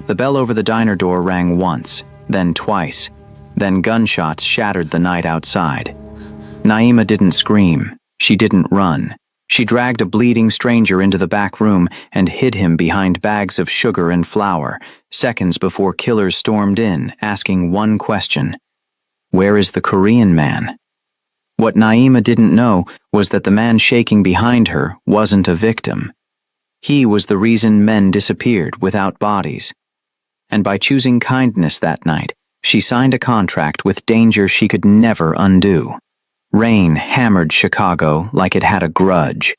The bell over the diner door rang once, then twice, then gunshots shattered the night outside. Naima didn't scream. She didn't run. She dragged a bleeding stranger into the back room and hid him behind bags of sugar and flour, seconds before killers stormed in, asking one question: where is the Korean man? What Naima didn't know was that the man shaking behind her wasn't a victim. He was the reason men disappeared without bodies. And by choosing kindness that night, she signed a contract with danger she could never undo. Rain hammered Chicago like it had a grudge.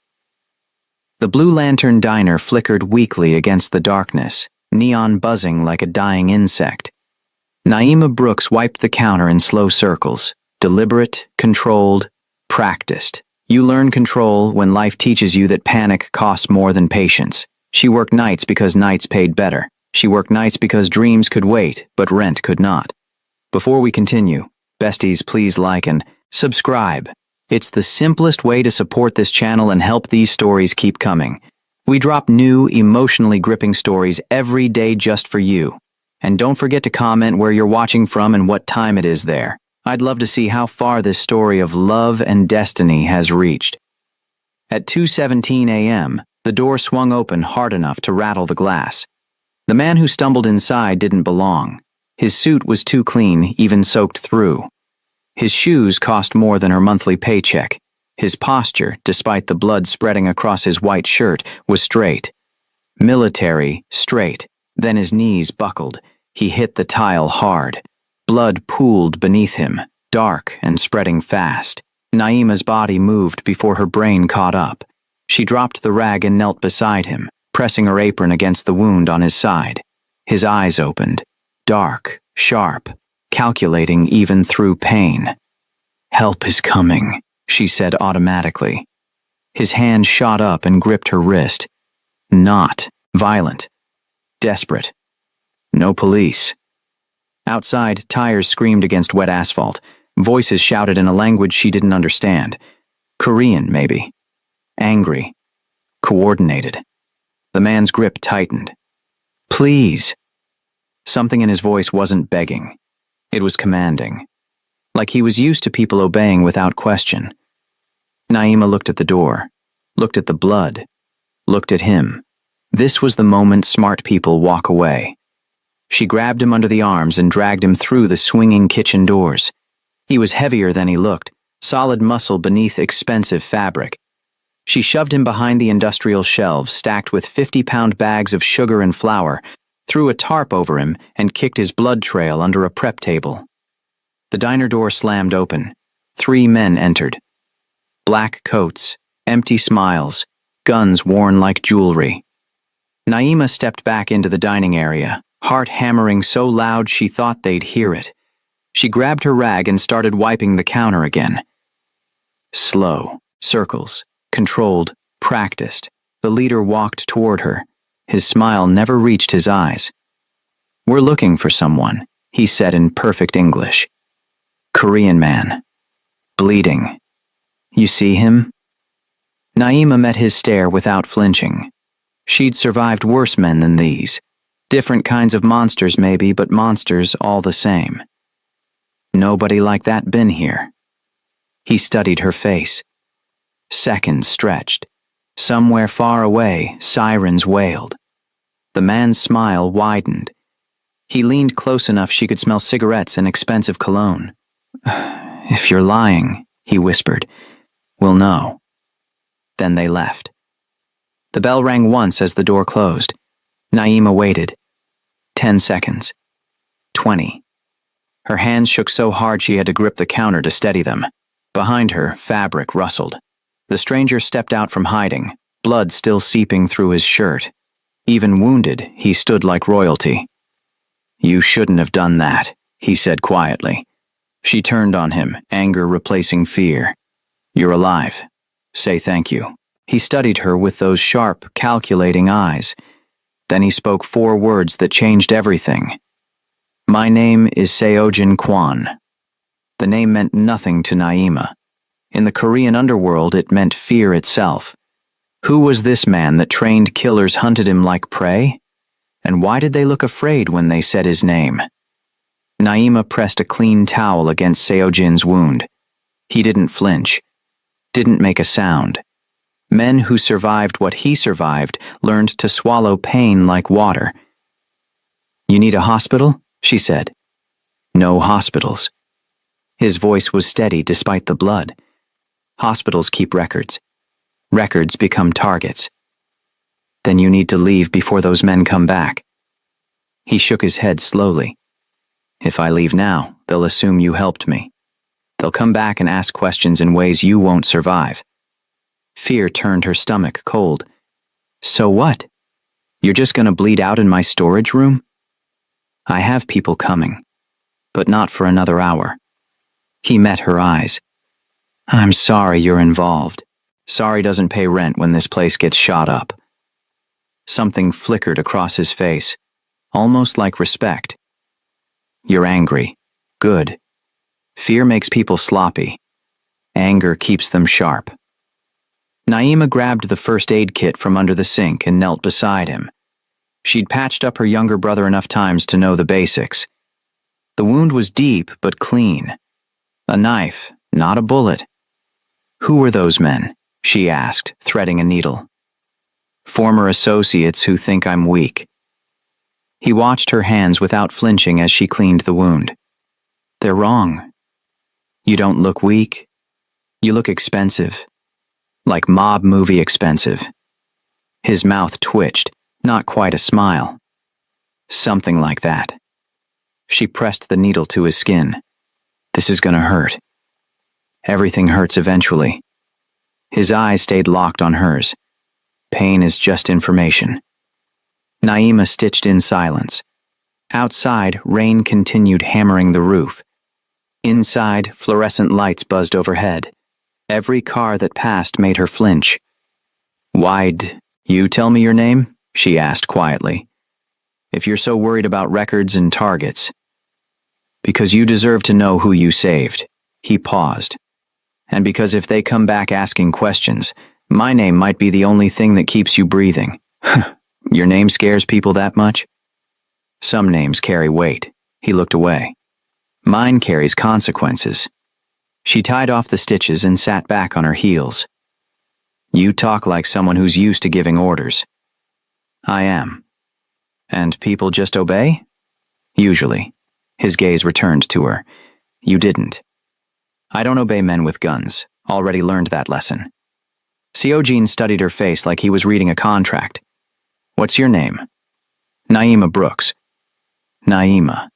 The Blue Lantern diner flickered weakly against the darkness, neon buzzing like a dying insect. Naima Brooks wiped the counter in slow circles, deliberate, controlled, practiced. You learn control when life teaches you that panic costs more than patience. She worked nights because nights paid better. She worked nights because dreams could wait, but rent could not. Before we continue, besties, please like and subscribe. It's the simplest way to support this channel and help these stories keep coming. We drop new, emotionally gripping stories every day just for you. And don't forget to comment where you're watching from and what time it is there. I'd love to see how far this story of love and destiny has reached. At 2:17 a.m., the door swung open hard enough to rattle the glass. The man who stumbled inside didn't belong. His suit was too clean, even soaked through. His shoes cost more than her monthly paycheck. His posture, despite the blood spreading across his white shirt, was straight. Military, straight. Then his knees buckled. He hit the tile hard. Blood pooled beneath him, dark and spreading fast. Naima's body moved before her brain caught up. She dropped the rag and knelt beside him, pressing her apron against the wound on his side. His eyes opened, dark, sharp, calculating even through pain. "Help is coming," she said automatically. His hand shot up and gripped her wrist. Not violent. Desperate. No police. Outside, tires screamed against wet asphalt. Voices shouted in a language she didn't understand. Korean, maybe. Angry. Coordinated. The man's grip tightened. "Please." Something in his voice wasn't begging. It was commanding. Like he was used to people obeying without question. Naima looked at the door, looked at the blood, looked at him. This was the moment smart people walk away. She grabbed him under the arms and dragged him through the swinging kitchen doors. He was heavier than he looked, solid muscle beneath expensive fabric. She shoved him behind the industrial shelves stacked with 50-pound bags of sugar and flour, threw a tarp over him, and kicked his blood trail under a prep table. The diner door slammed open. 3 men entered. Black coats, empty smiles, guns worn like jewelry. Naima stepped back into the dining area, heart hammering so loud she thought they'd hear it. She grabbed her rag and started wiping the counter again. Slow, circles, controlled, practiced. The leader walked toward her. His smile never reached his eyes. "We're looking for someone," he said in perfect English. "Korean man. Bleeding. You see him?" Naima met his stare without flinching. She'd survived worse men than these. Different kinds of monsters maybe, but monsters all the same. Nobody like that been here. He studied her face. Seconds stretched. Somewhere far away, sirens wailed. The man's smile widened. He leaned close enough she could smell cigarettes and expensive cologne. "If you're lying," he whispered, "we'll know." Then they left. The bell rang once as the door closed. Naima waited. 10 seconds. 20. Her hands shook so hard she had to grip the counter to steady them. Behind her, fabric rustled. The stranger stepped out from hiding, blood still seeping through his shirt. Even wounded, he stood like royalty. "You shouldn't have done that," he said quietly. She turned on him, anger replacing fear. "You're alive. Say thank you." He studied her with those sharp, calculating eyes. Then he spoke 4 words that changed everything. "My name is Seojin Kwon." The name meant nothing to Naima. In the Korean underworld, it meant fear itself. Who was this man that trained killers hunted him like prey? And why did they look afraid when they said his name? Naima pressed a clean towel against Seojin's wound. He didn't flinch, didn't make a sound. Men who survived what he survived learned to swallow pain like water. "You need a hospital?" she said. "No hospitals." His voice was steady despite the blood. "Hospitals keep records. Records become targets. Then you need to leave before those men come back." He shook his head slowly. "If I leave now, they'll assume you helped me. They'll come back and ask questions in ways you won't survive." Fear turned her stomach cold. "So what? You're just gonna bleed out in my storage room?" "I have people coming, but not for another hour." He met her eyes. "I'm sorry you're involved. Sorry doesn't pay rent when this place gets shot up." Something flickered across his face, almost like respect. "You're angry. Good. Fear makes people sloppy. Anger keeps them sharp." Naima grabbed the first aid kit from under the sink and knelt beside him. She'd patched up her younger brother enough times to know the basics. The wound was deep but clean. A knife, not a bullet. "Who were those men?" she asked, threading a needle. "Former associates who think I'm weak." He watched her hands without flinching as she cleaned the wound. "They're wrong. You don't look weak. You look expensive. Like mob movie expensive." His mouth twitched, not quite a smile. "Something like that." She pressed the needle to his skin. "This is gonna hurt." "Everything hurts eventually." His eyes stayed locked on hers. "Pain is just information." Naima stitched in silence. Outside, rain continued hammering the roof. Inside, fluorescent lights buzzed overhead. Every car that passed made her flinch. "Why'd you tell me your name?" she asked quietly. "If you're so worried about records and targets." "Because you deserve to know who you saved." He paused. "And because if they come back asking questions, my name might be the only thing that keeps you breathing." "Your name scares people that much?" "Some names carry weight." He looked away. "Mine carries consequences." She tied off the stitches and sat back on her heels. "You talk like someone who's used to giving orders." "I am." "And people just obey?" "Usually." His gaze returned to her. "You didn't." "I don't obey men with guns. Already learned that lesson." Seojin studied her face like he was reading a contract. "What's your name?" "Naima Brooks." "Naima."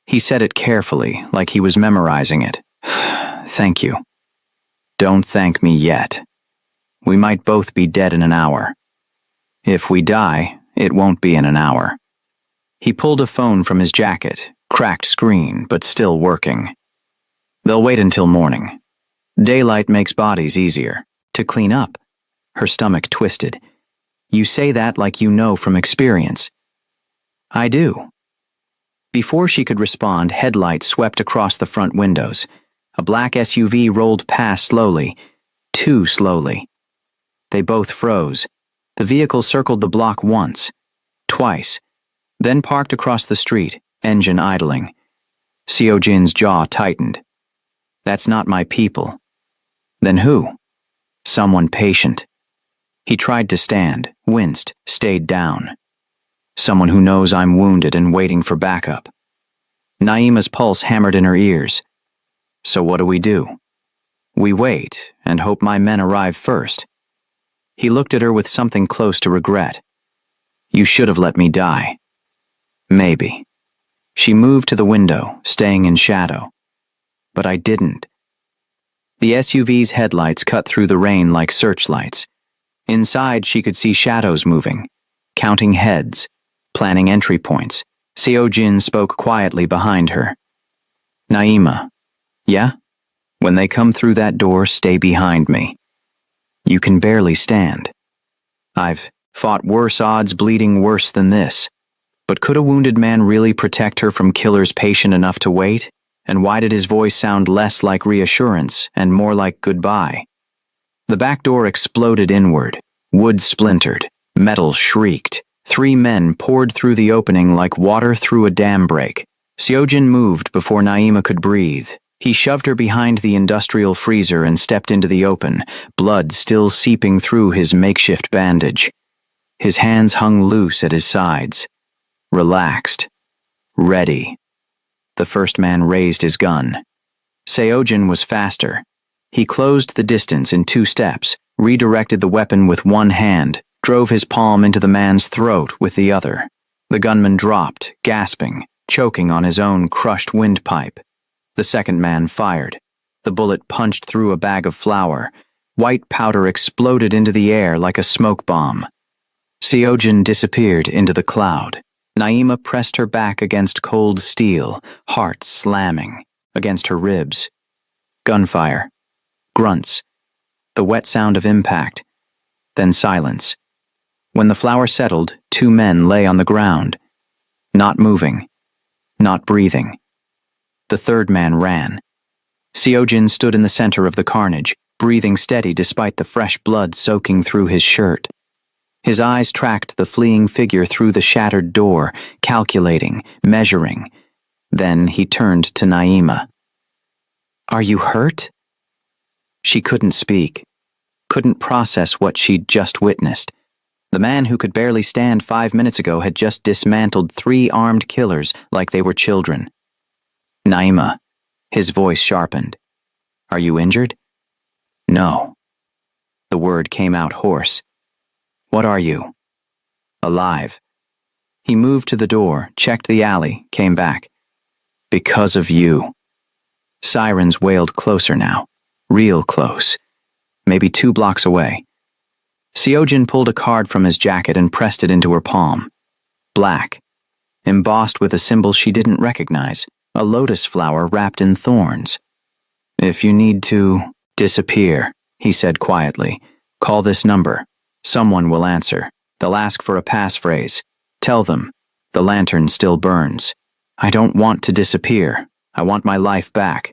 He said it carefully, like he was memorizing it. "Thank you." "Don't thank me yet. We might both be dead in an hour. If we die, it won't be in an hour." He pulled a phone from his jacket, cracked screen, but still working. "They'll wait until morning. Daylight makes bodies easier. To clean up." Her stomach twisted. "You say that like you know from experience." "I do." Before she could respond, headlights swept across the front windows. A black SUV rolled past slowly, too slowly. They both froze. The vehicle circled the block once, twice, then parked across the street, engine idling. Seojin's jaw tightened. "That's not my people." "Then who?" "Someone patient." He tried to stand, winced, stayed down. "Someone who knows I'm wounded and waiting for backup." Naima's pulse hammered in her ears. "So what do we do?" "We wait and hope my men arrive first." He looked at her with something close to regret. "You should have let me die." "Maybe." She moved to the window, staying in shadow. "But I didn't." The SUV's headlights cut through the rain like searchlights. Inside, she could see shadows moving, counting heads, planning entry points. Seojin spoke quietly behind her. "Naima." "Yeah?" "When they come through that door, stay behind me." "You can barely stand." "I've fought worse odds bleeding worse than this." But could a wounded man really protect her from killers patient enough to wait? And why did his voice sound less like reassurance and more like goodbye? The back door exploded inward. Wood splintered. Metal shrieked. 3 men poured through the opening like water through a dam break. Seojin moved before Naima could breathe. He shoved her behind the industrial freezer and stepped into the open, blood still seeping through his makeshift bandage. His hands hung loose at his sides. Relaxed. Ready. The first man raised his gun. Seojin was faster. He closed the distance in 2 steps, redirected the weapon with one hand, drove his palm into the man's throat with the other. The gunman dropped, gasping, choking on his own crushed windpipe. The second man fired. The bullet punched through a bag of flour. White powder exploded into the air like a smoke bomb. Seojin disappeared into the cloud. Naima pressed her back against cold steel, heart slamming against her ribs. Gunfire. Grunts. The wet sound of impact. Then silence. When the flour settled, 2 men lay on the ground. Not moving. Not breathing. The third man ran. Seojin stood in the center of the carnage, breathing steady despite the fresh blood soaking through his shirt. His eyes tracked the fleeing figure through the shattered door, calculating, measuring. Then he turned to Naima. "Are you hurt?" She couldn't speak, couldn't process what she'd just witnessed. The man who could barely stand 5 minutes ago had just dismantled 3 armed killers like they were children. "Naima," his voice sharpened. "Are you injured?" "No." The word came out hoarse. "What are you?" "Alive." He moved to the door, checked the alley, came back. "Because of you." Sirens wailed closer now, real close, maybe 2 blocks away. Seojin pulled a card from his jacket and pressed it into her palm. Black, embossed with a symbol she didn't recognize, a lotus flower wrapped in thorns. "If you need to disappear," he said quietly, "call this number. Someone will answer. They'll ask for a passphrase. Tell them, the lantern still burns. I don't want to disappear. I want my life back.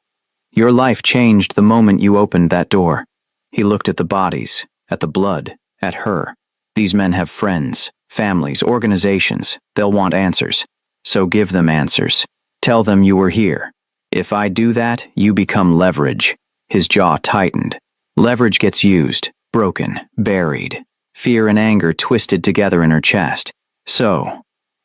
Your life changed the moment you opened that door." He looked at the bodies, at the blood, at her. These men have friends, families, organizations. They'll want answers. So give them answers. Tell them you were here. If I do that, you become leverage. His jaw tightened. Leverage gets used, broken, buried. Fear and anger twisted together in her chest. "So,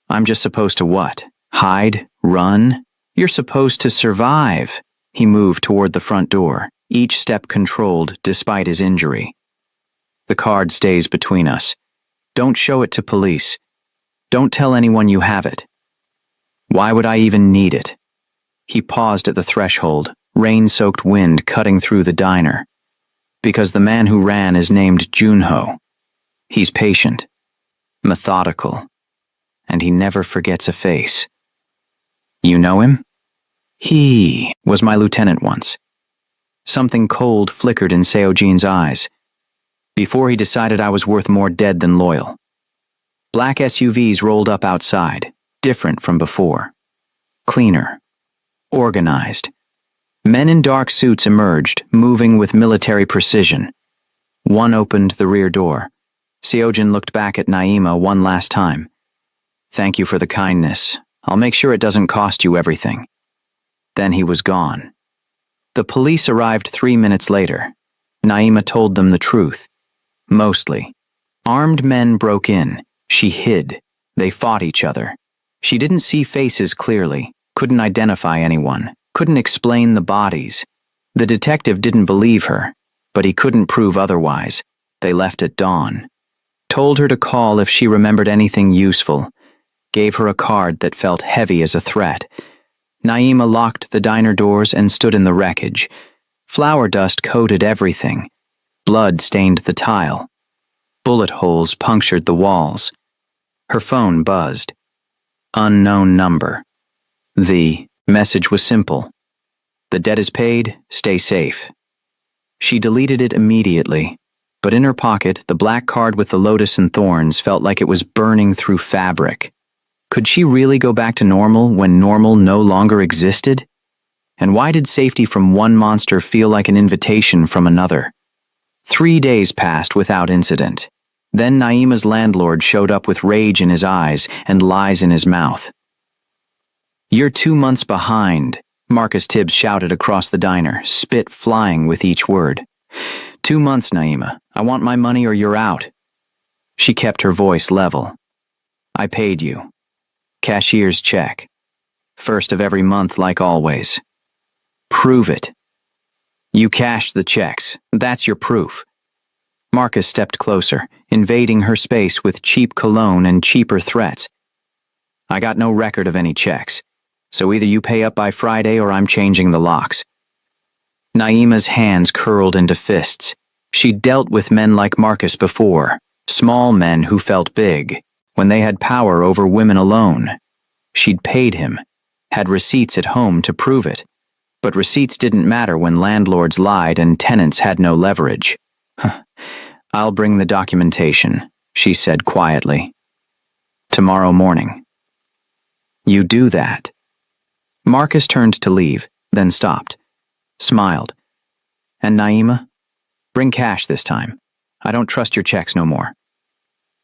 I'm just supposed to what? Hide? Run? You're supposed to survive." He moved toward the front door, each step controlled despite his injury. "The card stays between us. Don't show it to police. Don't tell anyone you have it." "Why would I even need it?" He paused at the threshold, rain-soaked wind cutting through the diner. "Because the man who ran is named Junho. He's patient, methodical, and he never forgets a face." "You know him?" "He was my lieutenant once." Something cold flickered in Seojin's eyes. "Before he decided I was worth more dead than loyal." Black SUVs rolled up outside, different from before. Cleaner. Organized. Men in dark suits emerged, moving with military precision. One opened the rear door. Seojin looked back at Naima one last time. "Thank you for the kindness. I'll make sure it doesn't cost you everything." Then he was gone. The police arrived 3 minutes later. Naima told them the truth. Mostly. Armed men broke in. She hid. They fought each other. She didn't see faces clearly, couldn't identify anyone, couldn't explain the bodies. The detective didn't believe her, but he couldn't prove otherwise. They left at dawn. Told her to call if she remembered anything useful. Gave her a card that felt heavy as a threat. Naima locked the diner doors and stood in the wreckage. Flour dust coated everything. Blood stained the tile. Bullet holes punctured the walls. Her phone buzzed. Unknown number. The message was simple. "The debt is paid, stay safe." She deleted it immediately, but in her pocket, the black card with the lotus and thorns felt like it was burning through fabric. Could she really go back to normal when normal no longer existed? And why did safety from one monster feel like an invitation from another? 3 days passed without incident. Then Naima's landlord showed up with rage in his eyes and lies in his mouth. "You're 2 months behind," Marcus Tibbs shouted across the diner, spit flying with each word. "2 months, Naima. I want my money or you're out." She kept her voice level. "I paid you. Cashier's check. First of every month like always. Prove it. You cashed the checks. That's your proof." Marcus stepped closer, invading her space with cheap cologne and cheaper threats. "I got no record of any checks, so either you pay up by Friday or I'm changing the locks." Naima's hands curled into fists. She'd dealt with men like Marcus before, small men who felt big, when they had power over women alone. She'd paid him, had receipts at home to prove it. But receipts didn't matter when landlords lied and tenants had no leverage. "I'll bring the documentation," she said quietly. "Tomorrow morning." "You do that." Marcus turned to leave, then stopped, smiled. "And Naima? Bring cash this time. I don't trust your checks no more."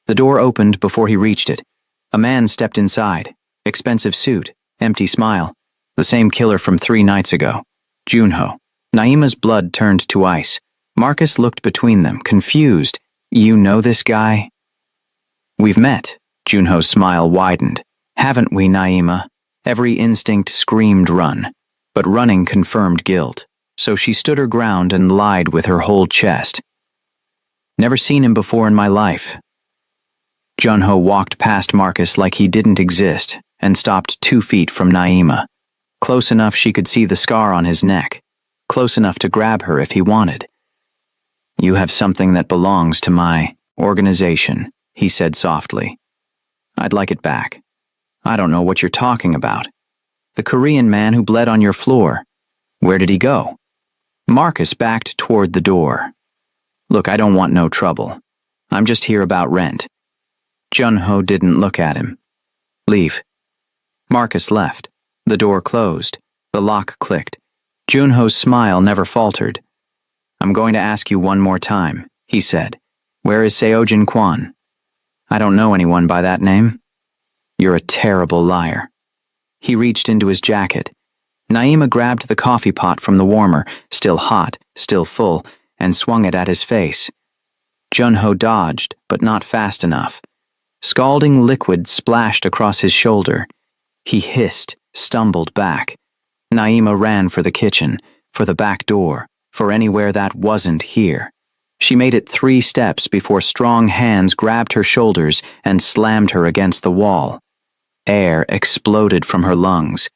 The door opened before he reached it. A man stepped inside, expensive suit, empty smile. The same killer from 3 nights ago, Junho. Naima's blood turned to ice. Marcus looked between them, confused. "You know this guy?" "We've met." Junho's smile widened. "Haven't we, Naima?" Every instinct screamed run, but running confirmed guilt, so she stood her ground and lied with her whole chest. "Never seen him before in my life." Junho walked past Marcus like he didn't exist and stopped 2 feet from Naima. Close enough she could see the scar on his neck, close enough to grab her if he wanted. "You have something that belongs to my organization," he said softly. "I'd like it back." "I don't know what you're talking about." "The Korean man who bled on your floor. Where did he go?" Marcus backed toward the door. "Look, I don't want no trouble. I'm just here about rent." Junho didn't look at him. "Leave." Marcus left. The door closed. The lock clicked. Junho's smile never faltered. "I'm going to ask you one more time," he said. "Where is Seojin Kwan?" "I don't know anyone by that name." "You're a terrible liar." He reached into his jacket. Naima grabbed the coffee pot from the warmer, still hot, still full, and swung it at his face. Junho dodged, but not fast enough. Scalding liquid splashed across his shoulder. He hissed, stumbled back. Naima ran for the kitchen, for the back door, for anywhere that wasn't here. She made it 3 steps before strong hands grabbed her shoulders and slammed her against the wall. Air exploded from her lungs.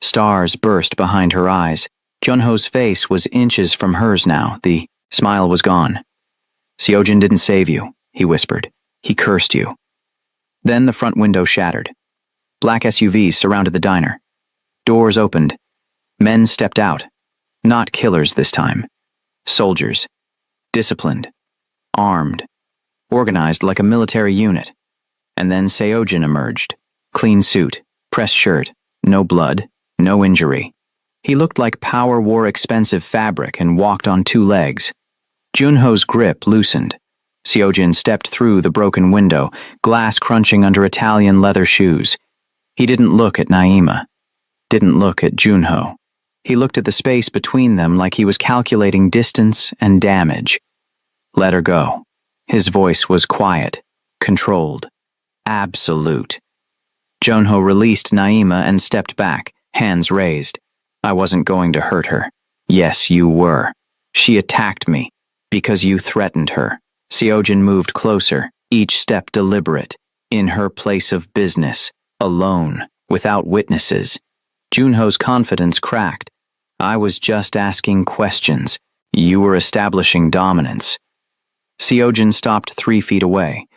Stars burst behind her eyes. Junho's face was inches from hers now. The smile was gone. "Seojin didn't save you," he whispered. "He cursed you." Then the front window shattered. Black SUVs surrounded the diner. Doors opened. Men stepped out. Not killers this time. Soldiers. Disciplined. Armed. Organized like a military unit. And then Seojin emerged. Clean suit. Pressed shirt. No blood. No injury. He looked like power wore expensive fabric and walked on 2 legs. Junho's grip loosened. Seojin stepped through the broken window, glass crunching under Italian leather shoes. He didn't look at Naima. Didn't look at Junho. He looked at the space between them like he was calculating distance and damage. "Let her go." His voice was quiet, controlled, absolute. Junho released Naima and stepped back, hands raised. "I wasn't going to hurt her." "Yes, you were. She attacked me because you threatened her." Seojin moved closer, each step deliberate, in her place of business, alone, without witnesses. Junho's confidence cracked. "I was just asking questions. You were establishing dominance." Seojin stopped 3 feet away.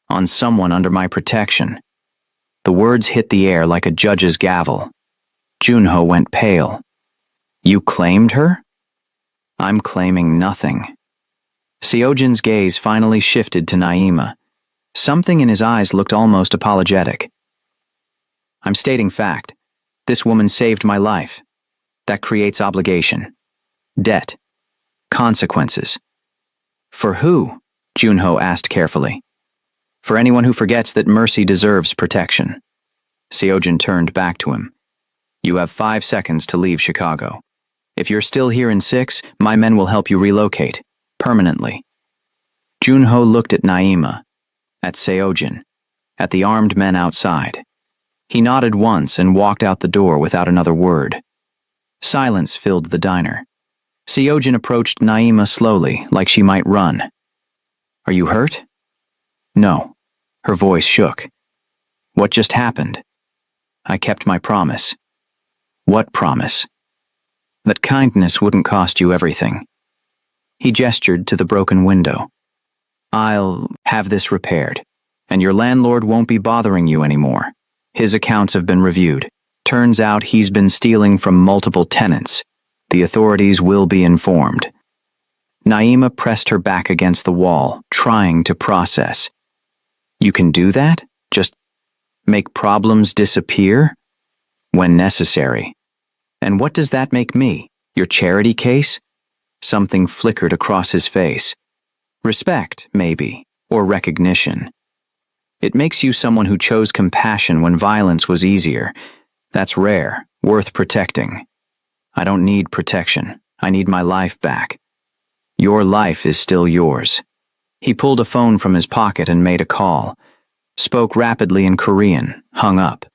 "On someone under my protection." The words hit the air like a judge's gavel. Junho went pale. "You claimed her?" "I'm claiming nothing." Seojin's gaze finally shifted to Naima. Something in his eyes looked almost apologetic. "I'm stating fact. This woman saved my life. That creates obligation. Debt. Consequences." "For who?" Junho asked carefully. For anyone who forgets that mercy deserves protection. Seojin turned back to him. You have 5 seconds to leave Chicago. If you're still here in 6, my men will help you relocate. Permanently. Junho looked at Naima, at Seojin, at the armed men outside. He nodded once and walked out the door without another word. Silence filled the diner. Seojin approached Naima slowly, like she might run. Are you hurt? No. Her voice shook. What just happened? I kept my promise. What promise? That kindness wouldn't cost you everything. He gestured to the broken window. I'll have this repaired, and your landlord won't be bothering you anymore. His accounts have been reviewed. Turns out he's been stealing from multiple tenants. The authorities will be informed. Naima pressed her back against the wall, trying to process. You can do that? Just make problems disappear? When necessary. And what does that make me? Your charity case? Something flickered across his face. Respect, maybe, or recognition. It makes you someone who chose compassion when violence was easier. That's rare, worth protecting. I don't need protection. I need my life back. Your life is still yours. He pulled a phone from his pocket and made a call. Spoke rapidly in Korean, hung up.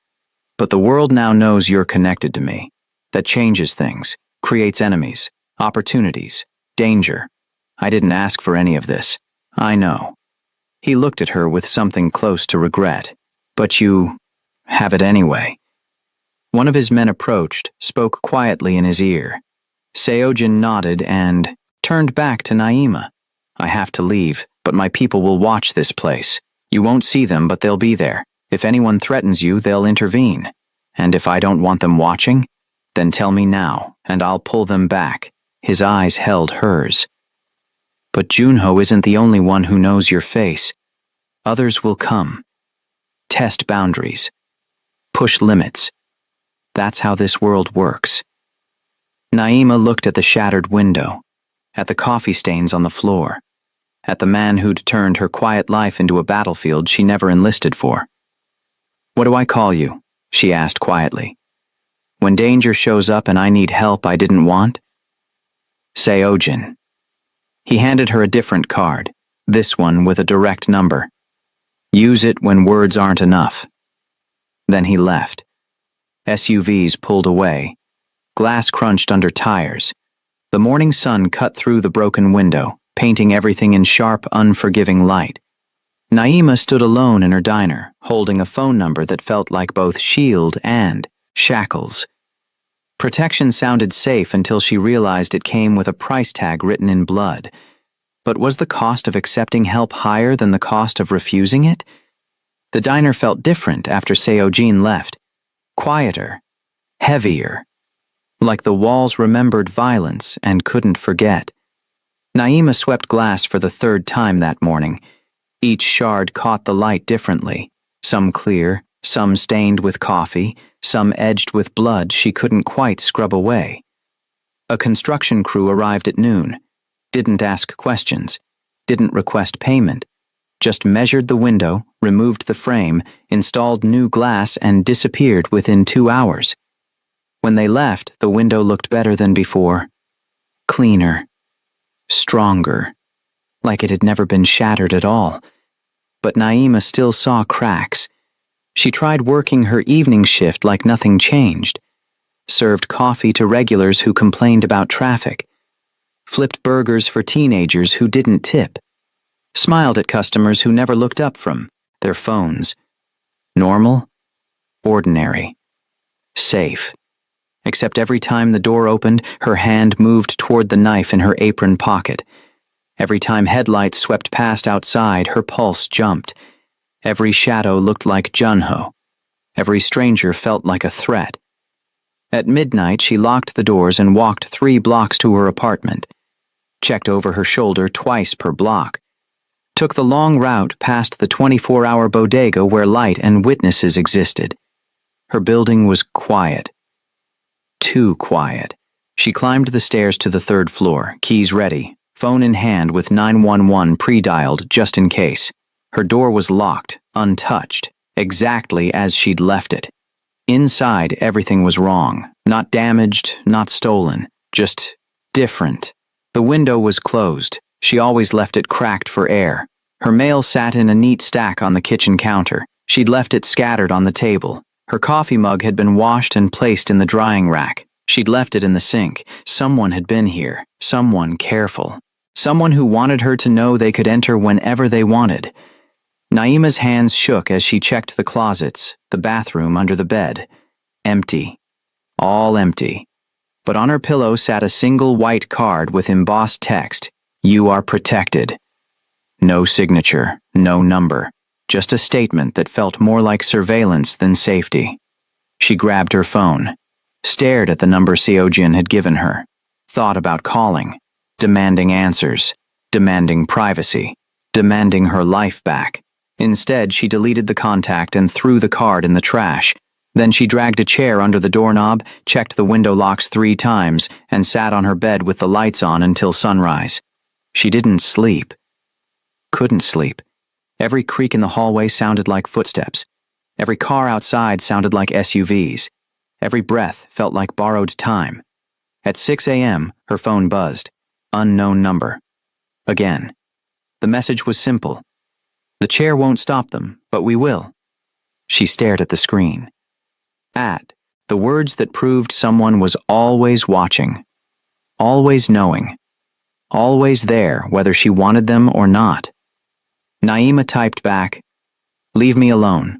But the world now knows you're connected to me. That changes things, creates enemies, opportunities, danger. I didn't ask for any of this. I know. He looked at her with something close to regret. But you have it anyway. One of his men approached, spoke quietly in his ear. Seojin nodded and turned back to Naima. I have to leave, but my people will watch this place. You won't see them, but they'll be there. If anyone threatens you, they'll intervene. And if I don't want them watching, then tell me now, and I'll pull them back. His eyes held hers. But Junho isn't the only one who knows your face. Others will come. Test boundaries. Push limits. That's how this world works. Naima looked at the shattered window, at the coffee stains on the floor, at the man who'd turned her quiet life into a battlefield she never enlisted for. What do I call you? She asked quietly. When danger shows up and I need help I didn't want? Seojin. He handed her a different card, this one with a direct number. Use it when words aren't enough. Then he left. SUVs pulled away. Glass crunched under tires. The morning sun cut through the broken window, painting everything in sharp, unforgiving light. Naima stood alone in her diner, holding a phone number that felt like both shield and shackles. Protection sounded safe until she realized it came with a price tag written in blood. But was the cost of accepting help higher than the cost of refusing it? The diner felt different after Seojin left. Quieter. Heavier. Like the walls remembered violence and couldn't forget. Naima swept glass for the 3rd time that morning. Each shard caught the light differently, some clear, some stained with coffee, some edged with blood she couldn't quite scrub away. A construction crew arrived at noon, didn't ask questions, didn't request payment, just measured the window, removed the frame, installed new glass, and disappeared within 2 hours. When they left, the window looked better than before. Cleaner. Stronger. Like it had never been shattered at all. But Naima still saw cracks. She tried working her evening shift like nothing changed. Served coffee to regulars who complained about traffic. Flipped burgers for teenagers who didn't tip. Smiled at customers who never looked up from their phones. Normal. Ordinary. Safe. Except every time the door opened, her hand moved toward the knife in her apron pocket. Every time headlights swept past outside, her pulse jumped. Every shadow looked like Junho. Every stranger felt like a threat. At midnight, she locked the doors and walked 3 blocks to her apartment. Checked over her shoulder twice per block. Took the long route past the 24-hour bodega where light and witnesses existed. Her building was quiet. Too quiet. She climbed the stairs to the 3rd floor, keys ready, phone in hand with 911 pre-dialed just in case. Her door was locked, untouched, exactly as she'd left it. Inside, everything was wrong. Not damaged, not stolen, just different. The window was closed. She always left it cracked for air. Her mail sat in a neat stack on the kitchen counter. She'd left it scattered on the table. Her coffee mug had been washed and placed in the drying rack. She'd left it in the sink. Someone had been here. Someone careful. Someone who wanted her to know they could enter whenever they wanted. Naima's hands shook as she checked the closets, the bathroom under the bed. Empty. All empty. But on her pillow sat a single white card with embossed text, "You are protected." No signature, no number, just a statement that felt more like surveillance than safety. She grabbed her phone, stared at the number Seojin had given her, thought about calling, demanding answers, demanding privacy, demanding her life back. Instead, she deleted the contact and threw the card in the trash. Then she dragged a chair under the doorknob, checked the window locks 3 times, and sat on her bed with the lights on until sunrise. She didn't sleep. Couldn't sleep. Every creak in the hallway sounded like footsteps. Every car outside sounded like SUVs. Every breath felt like borrowed time. At 6 a.m., her phone buzzed. Unknown number. Again. The message was simple. "The chair won't stop them, but we will." She stared at the screen. The words that proved someone was always watching. Always knowing. Always there, whether she wanted them or not. Naima typed back, "Leave me alone."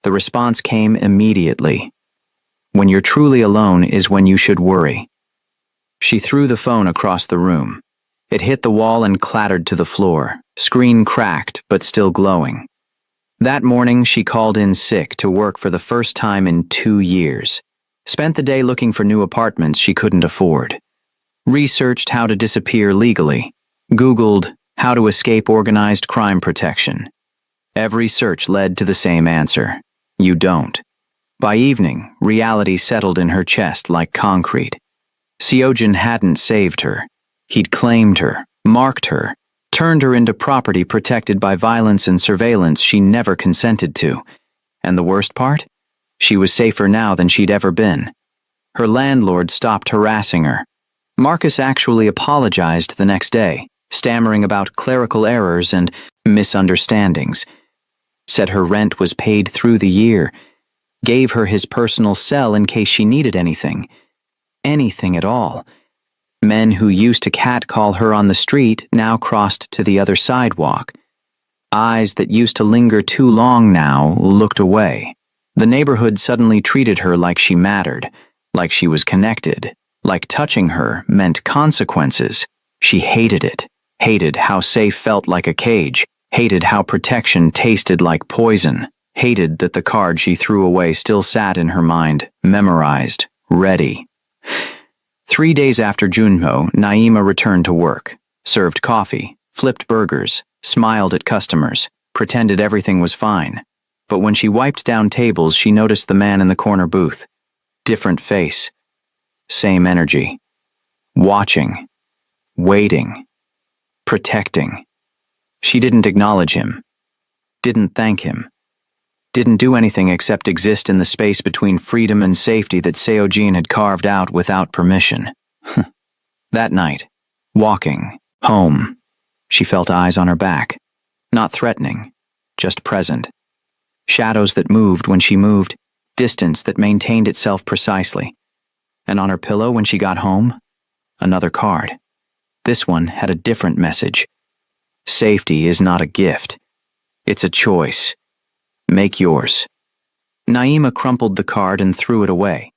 The response came immediately. "When you're truly alone is when you should worry." She threw the phone across the room. It hit the wall and clattered to the floor, screen cracked but still glowing. That morning, she called in sick to work for the first time in 2 years. Spent the day looking for new apartments she couldn't afford. Researched how to disappear legally. Googled how to escape organized crime protection. Every search led to the same answer. You don't. By evening, reality settled in her chest like concrete. Seojin hadn't saved her. He'd claimed her, marked her, turned her into property protected by violence and surveillance she never consented to. And the worst part? She was safer now than she'd ever been. Her landlord stopped harassing her. Marcus actually apologized the next day, stammering about clerical errors and misunderstandings. Said her rent was paid through the year. Gave her his personal cell in case she needed anything. Anything at all. Men who used to catcall her on the street now crossed to the other sidewalk. Eyes that used to linger too long now looked away. The neighborhood suddenly treated her like she mattered, like she was connected, like touching her meant consequences. She hated it, hated how safe felt like a cage, hated how protection tasted like poison, hated that the card she threw away still sat in her mind, memorized, ready. 3 days after Junho, Naima returned to work, served coffee, flipped burgers, smiled at customers, pretended everything was fine. But when she wiped down tables, she noticed the man in the corner booth. Different face. Same energy. Watching. Waiting. Protecting. She didn't acknowledge him. Didn't thank him. Didn't do anything except exist in the space between freedom and safety that Seojin had carved out without permission. That night, walking, home, she felt eyes on her back. Not threatening, just present. Shadows that moved when she moved, distance that maintained itself precisely. And on her pillow when she got home, another card. This one had a different message. Safety is not a gift. It's a choice. Make yours. Naima crumpled the card and threw it away.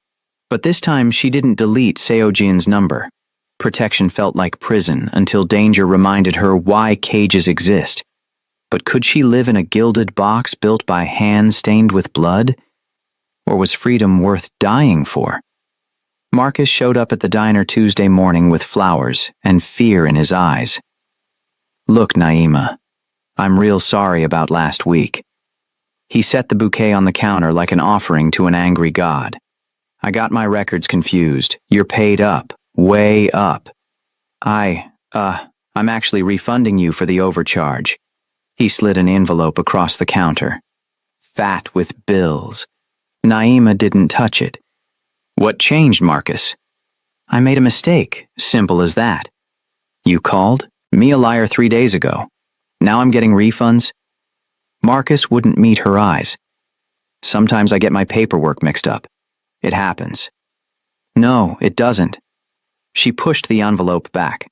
But this time she didn't delete Seojin's number. Protection felt like prison until danger reminded her why cages exist. But could she live in a gilded box built by hands stained with blood? Or was freedom worth dying for? Marcus showed up at the diner Tuesday morning with flowers and fear in his eyes. Look, Naima, I'm real sorry about last week. He set the bouquet on the counter like an offering to an angry god. I got my records confused. You're paid up, way up. I I'm actually refunding you for the overcharge. He slid an envelope across the counter. Fat with bills. Naima didn't touch it. What changed, Marcus? I made a mistake, simple as that. You called? Me a liar 3 days ago. Now I'm getting refunds? Marcus wouldn't meet her eyes. Sometimes I get my paperwork mixed up. It happens. No, it doesn't. She pushed the envelope back.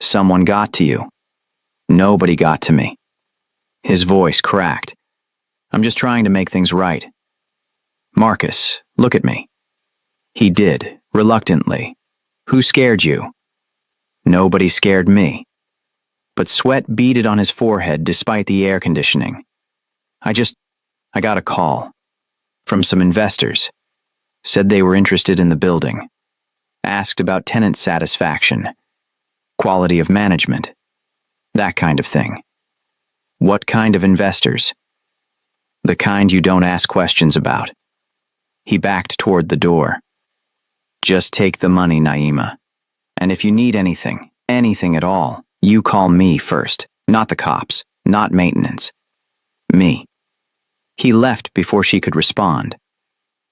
Someone got to you. Nobody got to me. His voice cracked. I'm just trying to make things right. Marcus, look at me. He did, reluctantly. Who scared you? Nobody scared me. But sweat beaded on his forehead despite the air conditioning. I got a call. From some investors. Said they were interested in the building. Asked about tenant satisfaction. Quality of management. That kind of thing. What kind of investors? The kind you don't ask questions about. He backed toward the door. Just take the money, Naima. And if you need anything at all, you call me first. Not the cops, not maintenance. Me. He left before she could respond.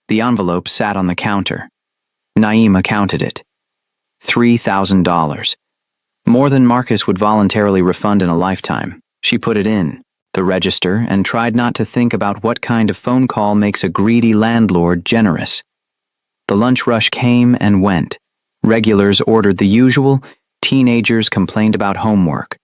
The envelope sat on the counter. Naima counted it. $3,000. More than Marcus would voluntarily refund in a lifetime. She put it in the register and tried not to think about what kind of phone call makes a greedy landlord generous. The lunch rush came and went. Regulars ordered the usual. Teenagers complained about homework.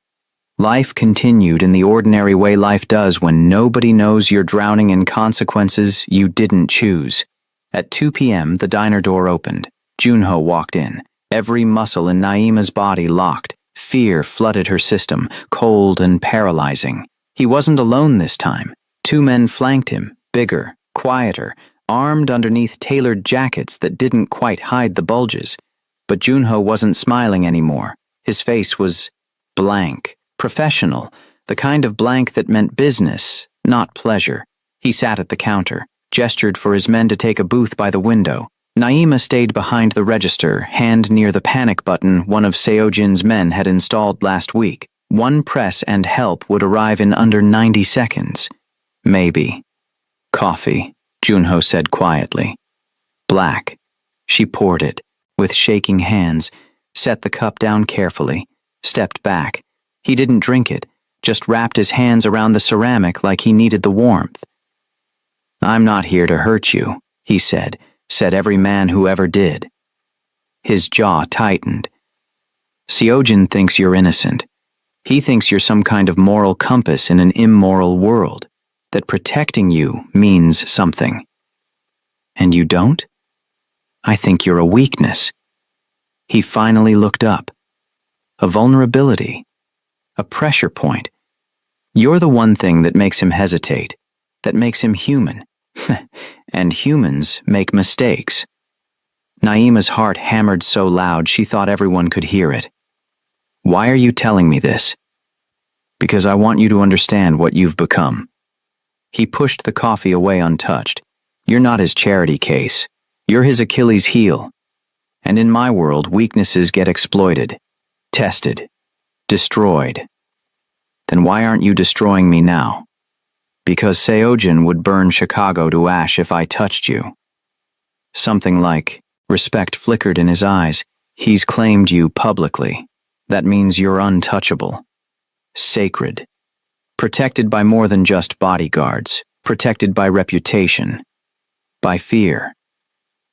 Life continued in the ordinary way life does when nobody knows you're drowning in consequences you didn't choose. At 2 p.m., the diner door opened. Junho walked in. Every muscle in Naima's body locked. Fear flooded her system, cold and paralyzing. He wasn't alone this time. 2 men flanked him, bigger, quieter, armed underneath tailored jackets that didn't quite hide the bulges. But Junho wasn't smiling anymore. His face was blank, professional, the kind of blank that meant business, not pleasure. He sat at the counter, gestured for his men to take a booth by the window. Naima stayed behind the register, hand near the panic button one of Seojin's men had installed last week. One press and help would arrive in under 90 seconds. Maybe. Coffee, Junho said quietly. Black. She poured it, with shaking hands, set the cup down carefully, stepped back. He didn't drink it, just wrapped his hands around the ceramic like he needed the warmth. I'm not here to hurt you, he said every man who ever did. His jaw tightened. Seojin thinks you're innocent. He thinks you're some kind of moral compass in an immoral world, that protecting you means something. And you don't? I think you're a weakness. He finally looked up. A vulnerability. A pressure point. You're the one thing that makes him hesitate, that makes him human. And humans make mistakes. Naima's heart hammered so loud she thought everyone could hear it. Why are you telling me this? Because I want you to understand what you've become. He pushed the coffee away untouched. You're not his charity case. You're his Achilles heel. And in my world, weaknesses get exploited, tested, destroyed. Then why aren't you destroying me now? Because Seojin would burn Chicago to ash if I touched you. Something like, respect flickered in his eyes, he's claimed you publicly. That means you're untouchable. Sacred. Protected by more than just bodyguards. Protected by reputation. By fear.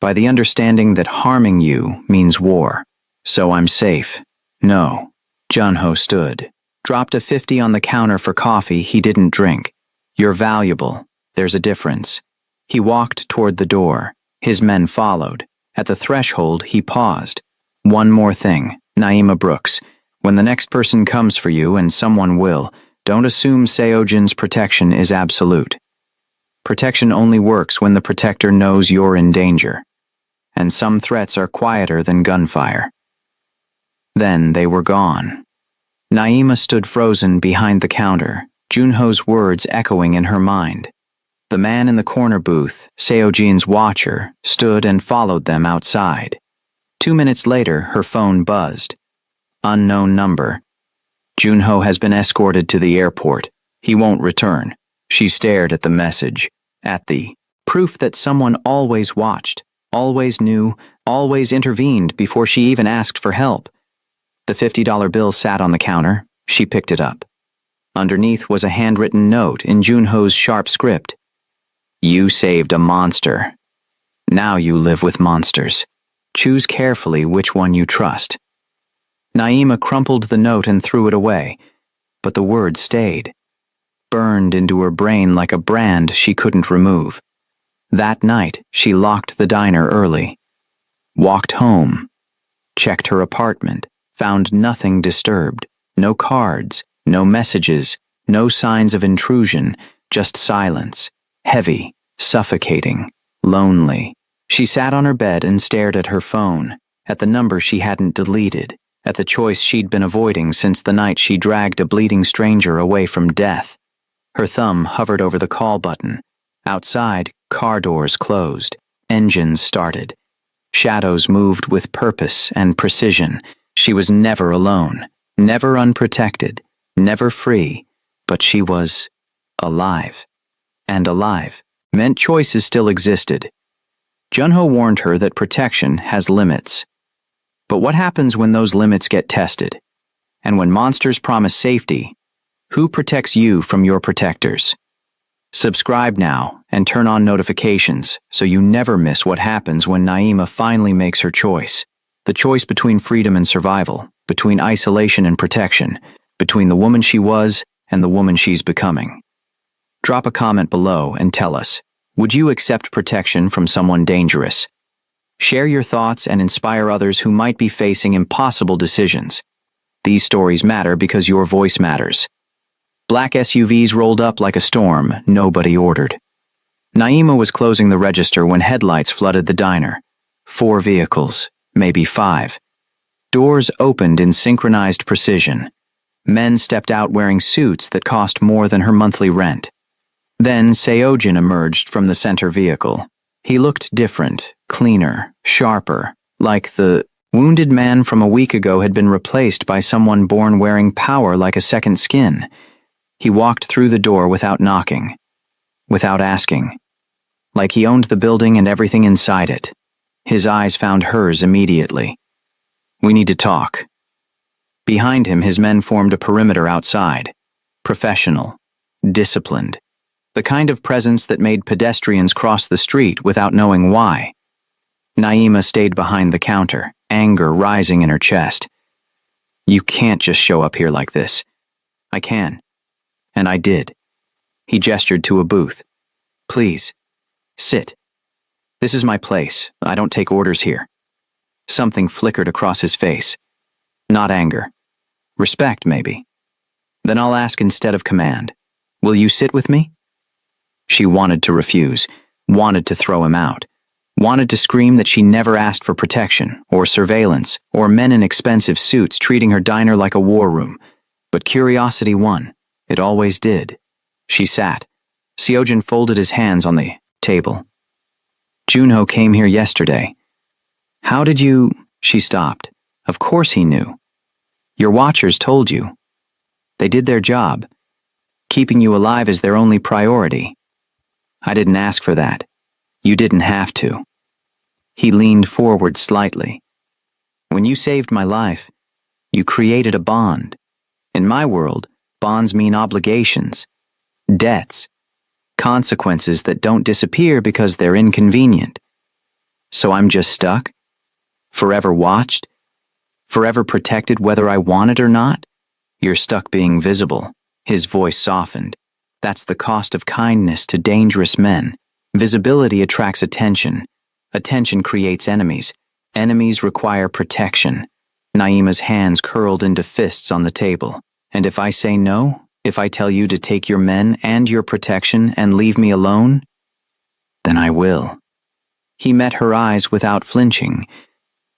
By the understanding that harming you means war. So I'm safe. No. Junho stood. Dropped a 50 on the counter for coffee he didn't drink. You're valuable. There's a difference. He walked toward the door. His men followed. At the threshold, he paused. One more thing, Naima Brooks. When the next person comes for you, and someone will, don't assume Seojin's protection is absolute. Protection only works when the protector knows you're in danger. And some threats are quieter than gunfire. Then they were gone. Naima stood frozen behind the counter, Junho's words echoing in her mind. The man in the corner booth, Seojin's watcher, stood and followed them outside. 2 minutes later, her phone buzzed. Unknown number. Junho has been escorted to the airport. He won't return. She stared at the message, at the proof that someone always watched, always knew, always intervened before she even asked for help. The $50 bill sat on the counter. She picked it up. Underneath was a handwritten note in Junho's sharp script. You saved a monster. Now you live with monsters. Choose carefully which one you trust. Naima crumpled the note and threw it away, but the words stayed, burned into her brain like a brand she couldn't remove. That night, she locked the diner early, walked home, checked her apartment, found nothing disturbed, no cards, no messages, no signs of intrusion, just silence, heavy, suffocating, lonely. She sat on her bed and stared at her phone, at the number she hadn't deleted, at the choice she'd been avoiding since the night she dragged a bleeding stranger away from death. Her thumb hovered over the call button. Outside, car doors closed, engines started. Shadows moved with purpose and precision. She was never alone, never unprotected, never free, but she was alive. And alive meant choices still existed. Junho warned her that protection has limits. But what happens when those limits get tested? And when monsters promise safety, who protects you from your protectors? Subscribe now and turn on notifications so you never miss what happens when Naima finally makes her choice. The choice between freedom and survival, between isolation and protection, between the woman she was and the woman she's becoming. Drop a comment below and tell us, would you accept protection from someone dangerous? Share your thoughts and inspire others who might be facing impossible decisions. These stories matter because your voice matters. Black SUVs rolled up like a storm nobody ordered. Naima was closing the register when headlights flooded the diner. 4 vehicles, maybe 5. Doors opened in synchronized precision. Men stepped out wearing suits that cost more than her monthly rent. Then Seojin emerged from the center vehicle. He looked different, cleaner, sharper, like the wounded man from a week ago had been replaced by someone born wearing power like a second skin. He walked through the door without knocking, without asking, like he owned the building and everything inside it. His eyes found hers immediately. We need to talk. Behind him, his men formed a perimeter outside. Professional, disciplined. The kind of presence that made pedestrians cross the street without knowing why. Naima stayed behind the counter, anger rising in her chest. You can't just show up here like this. I can. And I did. He gestured to a booth. Please, sit. This is my place. I don't take orders here. Something flickered across his face. Not anger. Respect, maybe. Then I'll ask instead of command. Will you sit with me? She wanted to refuse, wanted to throw him out, wanted to scream that she never asked for protection, or surveillance, or men in expensive suits treating her diner like a war room. But curiosity won. It always did. She sat. Seojin folded his hands on the table. Junho came here yesterday. How did you... She stopped. Of course he knew. Your watchers told you. They did their job. Keeping you alive is their only priority. I didn't ask for that. You didn't have to. He leaned forward slightly. When you saved my life, you created a bond. In my world, bonds mean obligations, debts, consequences that don't disappear because they're inconvenient. So I'm just stuck? Forever watched? Forever protected whether I want it or not? You're stuck being visible. His voice softened. That's the cost of kindness to dangerous men. Visibility attracts attention. Attention creates enemies. Enemies require protection. Naima's hands curled into fists on the table. And if I say no, if I tell you to take your men and your protection and leave me alone, then I will. He met her eyes without flinching.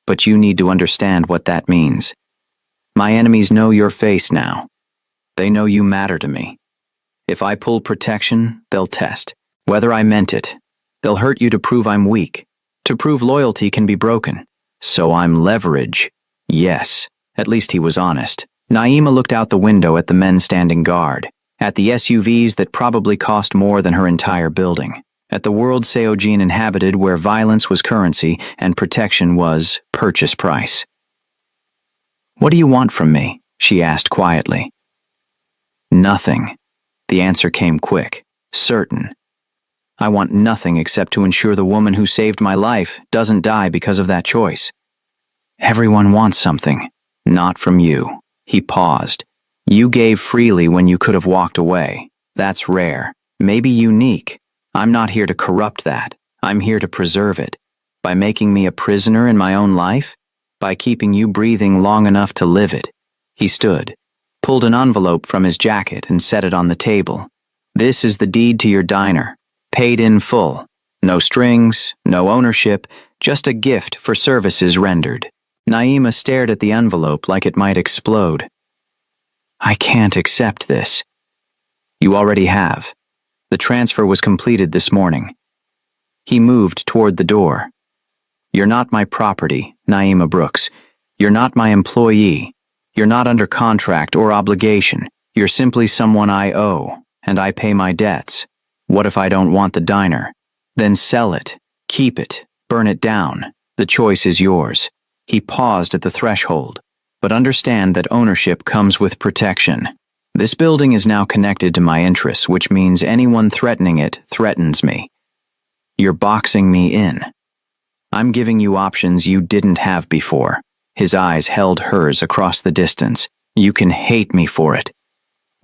But you need to understand what that means. My enemies know your face now. They know you matter to me. If I pull protection, they'll test whether I meant it. They'll hurt you to prove I'm weak, to prove loyalty can be broken. So I'm leverage. Yes, At least he was honest. Naima looked out the window at the men standing guard, at the SUVs that probably cost more than her entire building, at the world Seojin inhabited where violence was currency and protection was purchase price. "What do you want from me?" she asked quietly. "Nothing." The answer came quick, certain. "I want nothing except to ensure the woman who saved my life doesn't die because of that choice." "Everyone wants something. Not from you." He paused. "You gave freely when you could have walked away. That's rare. Maybe unique. I'm not here to corrupt that. I'm here to preserve it. By making me a prisoner in my own life? By keeping you breathing long enough to live it." He stood, pulled an envelope from his jacket and set it on the table. "This is the deed to your diner. Paid in full. No strings, no ownership, just a gift for services rendered." Naima stared at the envelope like it might explode. "I can't accept this." "You already have. The transfer was completed this morning." He moved toward the door. "You're not my property, Naima Brooks. You're not my employee. You're not under contract or obligation. You're simply someone I owe, and I pay my debts. What if I don't want the diner? Then sell it, keep it, burn it down. The choice is yours." He paused at the threshold, "but understand that ownership comes with protection. This building is now connected to my interests, which means anyone threatening it threatens me. You're boxing me in. I'm giving you options you didn't have before." His eyes held hers across the distance. "You can hate me for it.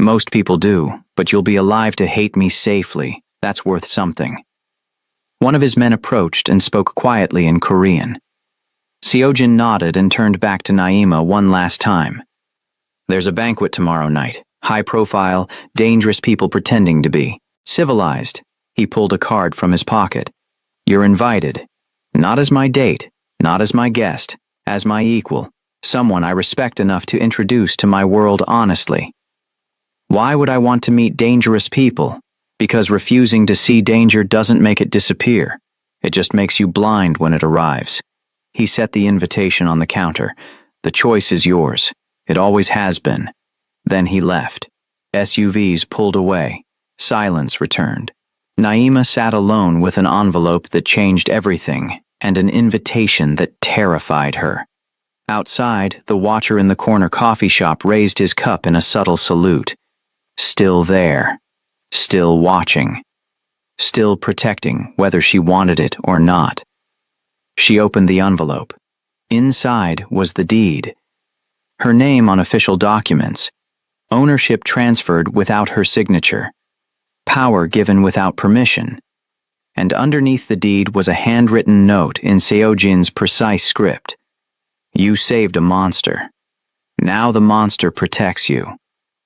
Most people do, but you'll be alive to hate me safely. That's worth something." One of his men approached and spoke quietly in Korean. Seojin nodded and turned back to Naima one last time. "There's a banquet tomorrow night. High profile, dangerous people pretending to be civilized." He pulled a card from his pocket. "You're invited. Not as my date, not as my guest, as my equal, someone I respect enough to introduce to my world honestly." Why would I want to meet dangerous people? Because refusing to see danger doesn't make it disappear. It just makes you blind when it arrives. He set the invitation on the counter. "The choice is yours. It always has been." Then he left. SUVs pulled away. Silence returned. Naima sat alone with an envelope that changed everything and an invitation that terrified her. Outside, the watcher in the corner coffee shop raised his cup in a subtle salute. Still there. Still watching. Still protecting whether she wanted it or not. She opened the envelope. Inside was the deed. Her name on official documents. Ownership transferred without her signature. Power given without permission. And underneath the deed was a handwritten note in Seojin's precise script. "You saved a monster. Now the monster protects you.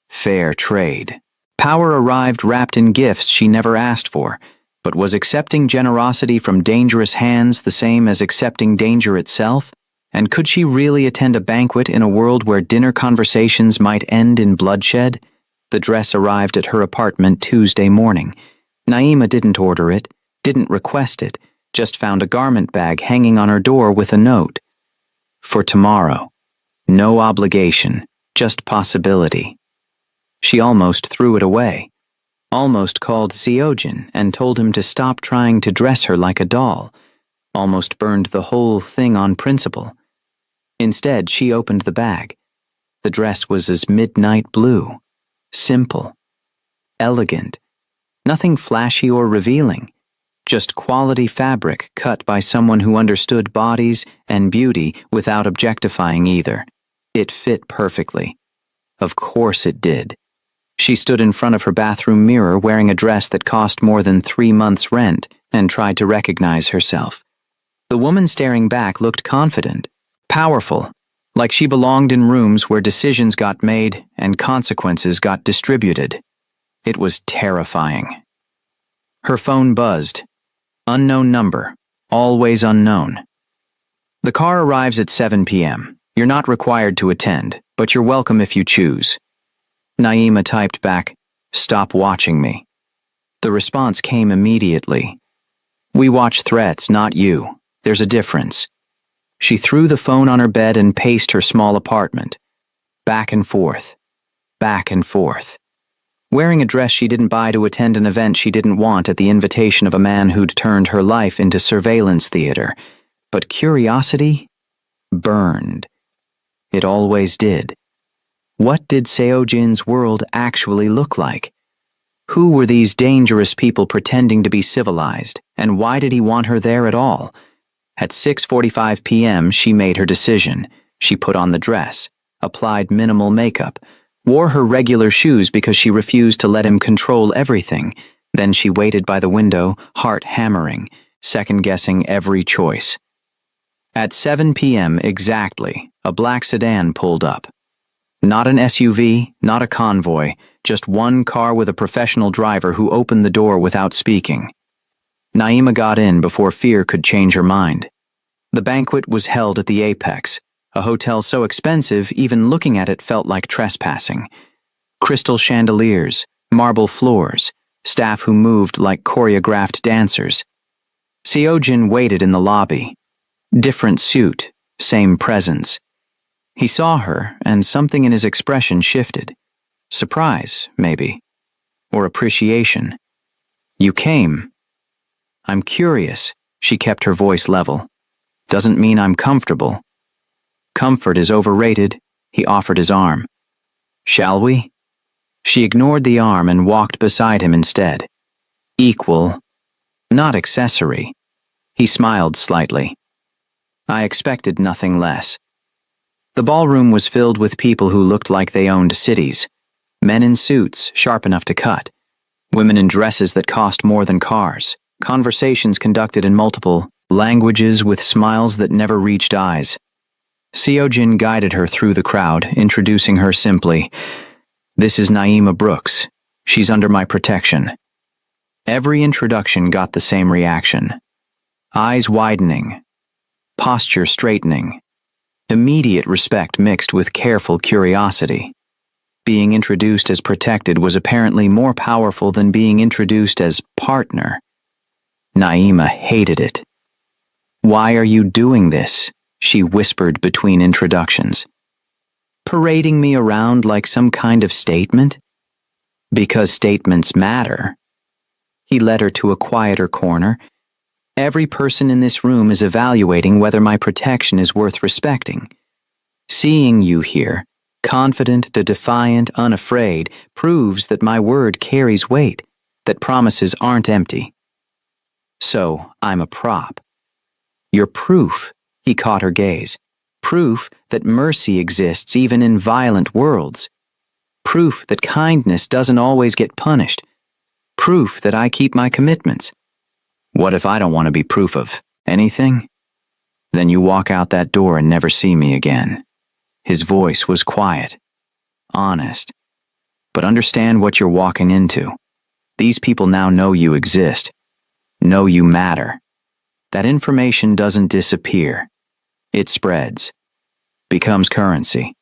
Fair trade." Power arrived wrapped in gifts she never asked for, but was accepting generosity from dangerous hands the same as accepting danger itself? And could she really attend a banquet in a world where dinner conversations might end in bloodshed? The dress arrived at her apartment Tuesday morning. Naima didn't order it, didn't request it, just found a garment bag hanging on her door with a note. For tomorrow. No obligation, just possibility. She almost threw it away. Almost called Seojin and told him to stop trying to dress her like a doll. Almost burned the whole thing on principle. Instead, she opened the bag. The dress was as midnight blue. Simple. Elegant. Nothing flashy or revealing. Just quality fabric cut by someone who understood bodies and beauty without objectifying either. It fit perfectly. Of course it did. She stood in front of her bathroom mirror wearing a dress that cost more than 3 months' rent and tried to recognize herself. The woman staring back looked confident, powerful, like she belonged in rooms where decisions got made and consequences got distributed. It was terrifying. Her phone buzzed. Unknown number, always unknown. "The car arrives at 7 p.m. You're not required to attend, but you're welcome if you choose." Naima typed back, "Stop watching me." The response came immediately. "We watch threats, not you. There's a difference." She threw the phone on her bed and paced her small apartment. Back and forth. Back and forth. Wearing a dress she didn't buy to attend an event she didn't want at the invitation of a man who'd turned her life into surveillance theater. But curiosity burned. It always did. What did Seo-jin's world actually look like? Who were these dangerous people pretending to be civilized, and why did he want her there at all? At 6:45 p.m., she made her decision. She put on the dress, applied minimal makeup, wore her regular shoes because she refused to let him control everything. Then she waited by the window, heart hammering, second-guessing every choice. At 7 p.m. exactly, a black sedan pulled up. Not an SUV, not a convoy, just one car with a professional driver who opened the door without speaking. Naima got in before fear could change her mind. The banquet was held at the Apex, a hotel so expensive even looking at it felt like trespassing. Crystal chandeliers, marble floors, staff who moved like choreographed dancers. Seo-jin waited in the lobby. Different suit, same presence. He saw her, and something in his expression shifted. Surprise, maybe. Or appreciation. You came. I'm curious, she kept her voice level. Doesn't mean I'm comfortable. Comfort is overrated, he offered his arm. Shall we? She ignored the arm and walked beside him instead. Equal, not accessory. He smiled slightly. I expected nothing less. The ballroom was filled with people who looked like they owned cities. Men in suits, sharp enough to cut. Women in dresses that cost more than cars. Conversations conducted in multiple languages with smiles that never reached eyes. Seo-jin guided her through the crowd, introducing her simply. This is Naima Brooks. She's under my protection. Every introduction got the same reaction. Eyes widening. Posture straightening. Immediate respect mixed with careful curiosity. Being introduced as protected was apparently more powerful than being introduced as partner. Naima hated it. Why are you doing this? She whispered between introductions. Parading me around like some kind of statement? Because statements matter. He led her to a quieter corner. Every person in this room is evaluating whether my protection is worth respecting. Seeing you here, confident, defiant, unafraid, proves that my word carries weight, that promises aren't empty. So, I'm a prop. You're proof, he caught her gaze. Proof that mercy exists even in violent worlds. Proof that kindness doesn't always get punished. Proof that I keep my commitments. What if I don't want to be proof of anything? Then you walk out that door and never see me again. His voice was quiet, honest. But understand what you're walking into. These people now know you exist, know you matter. That information doesn't disappear. It spreads, becomes currency,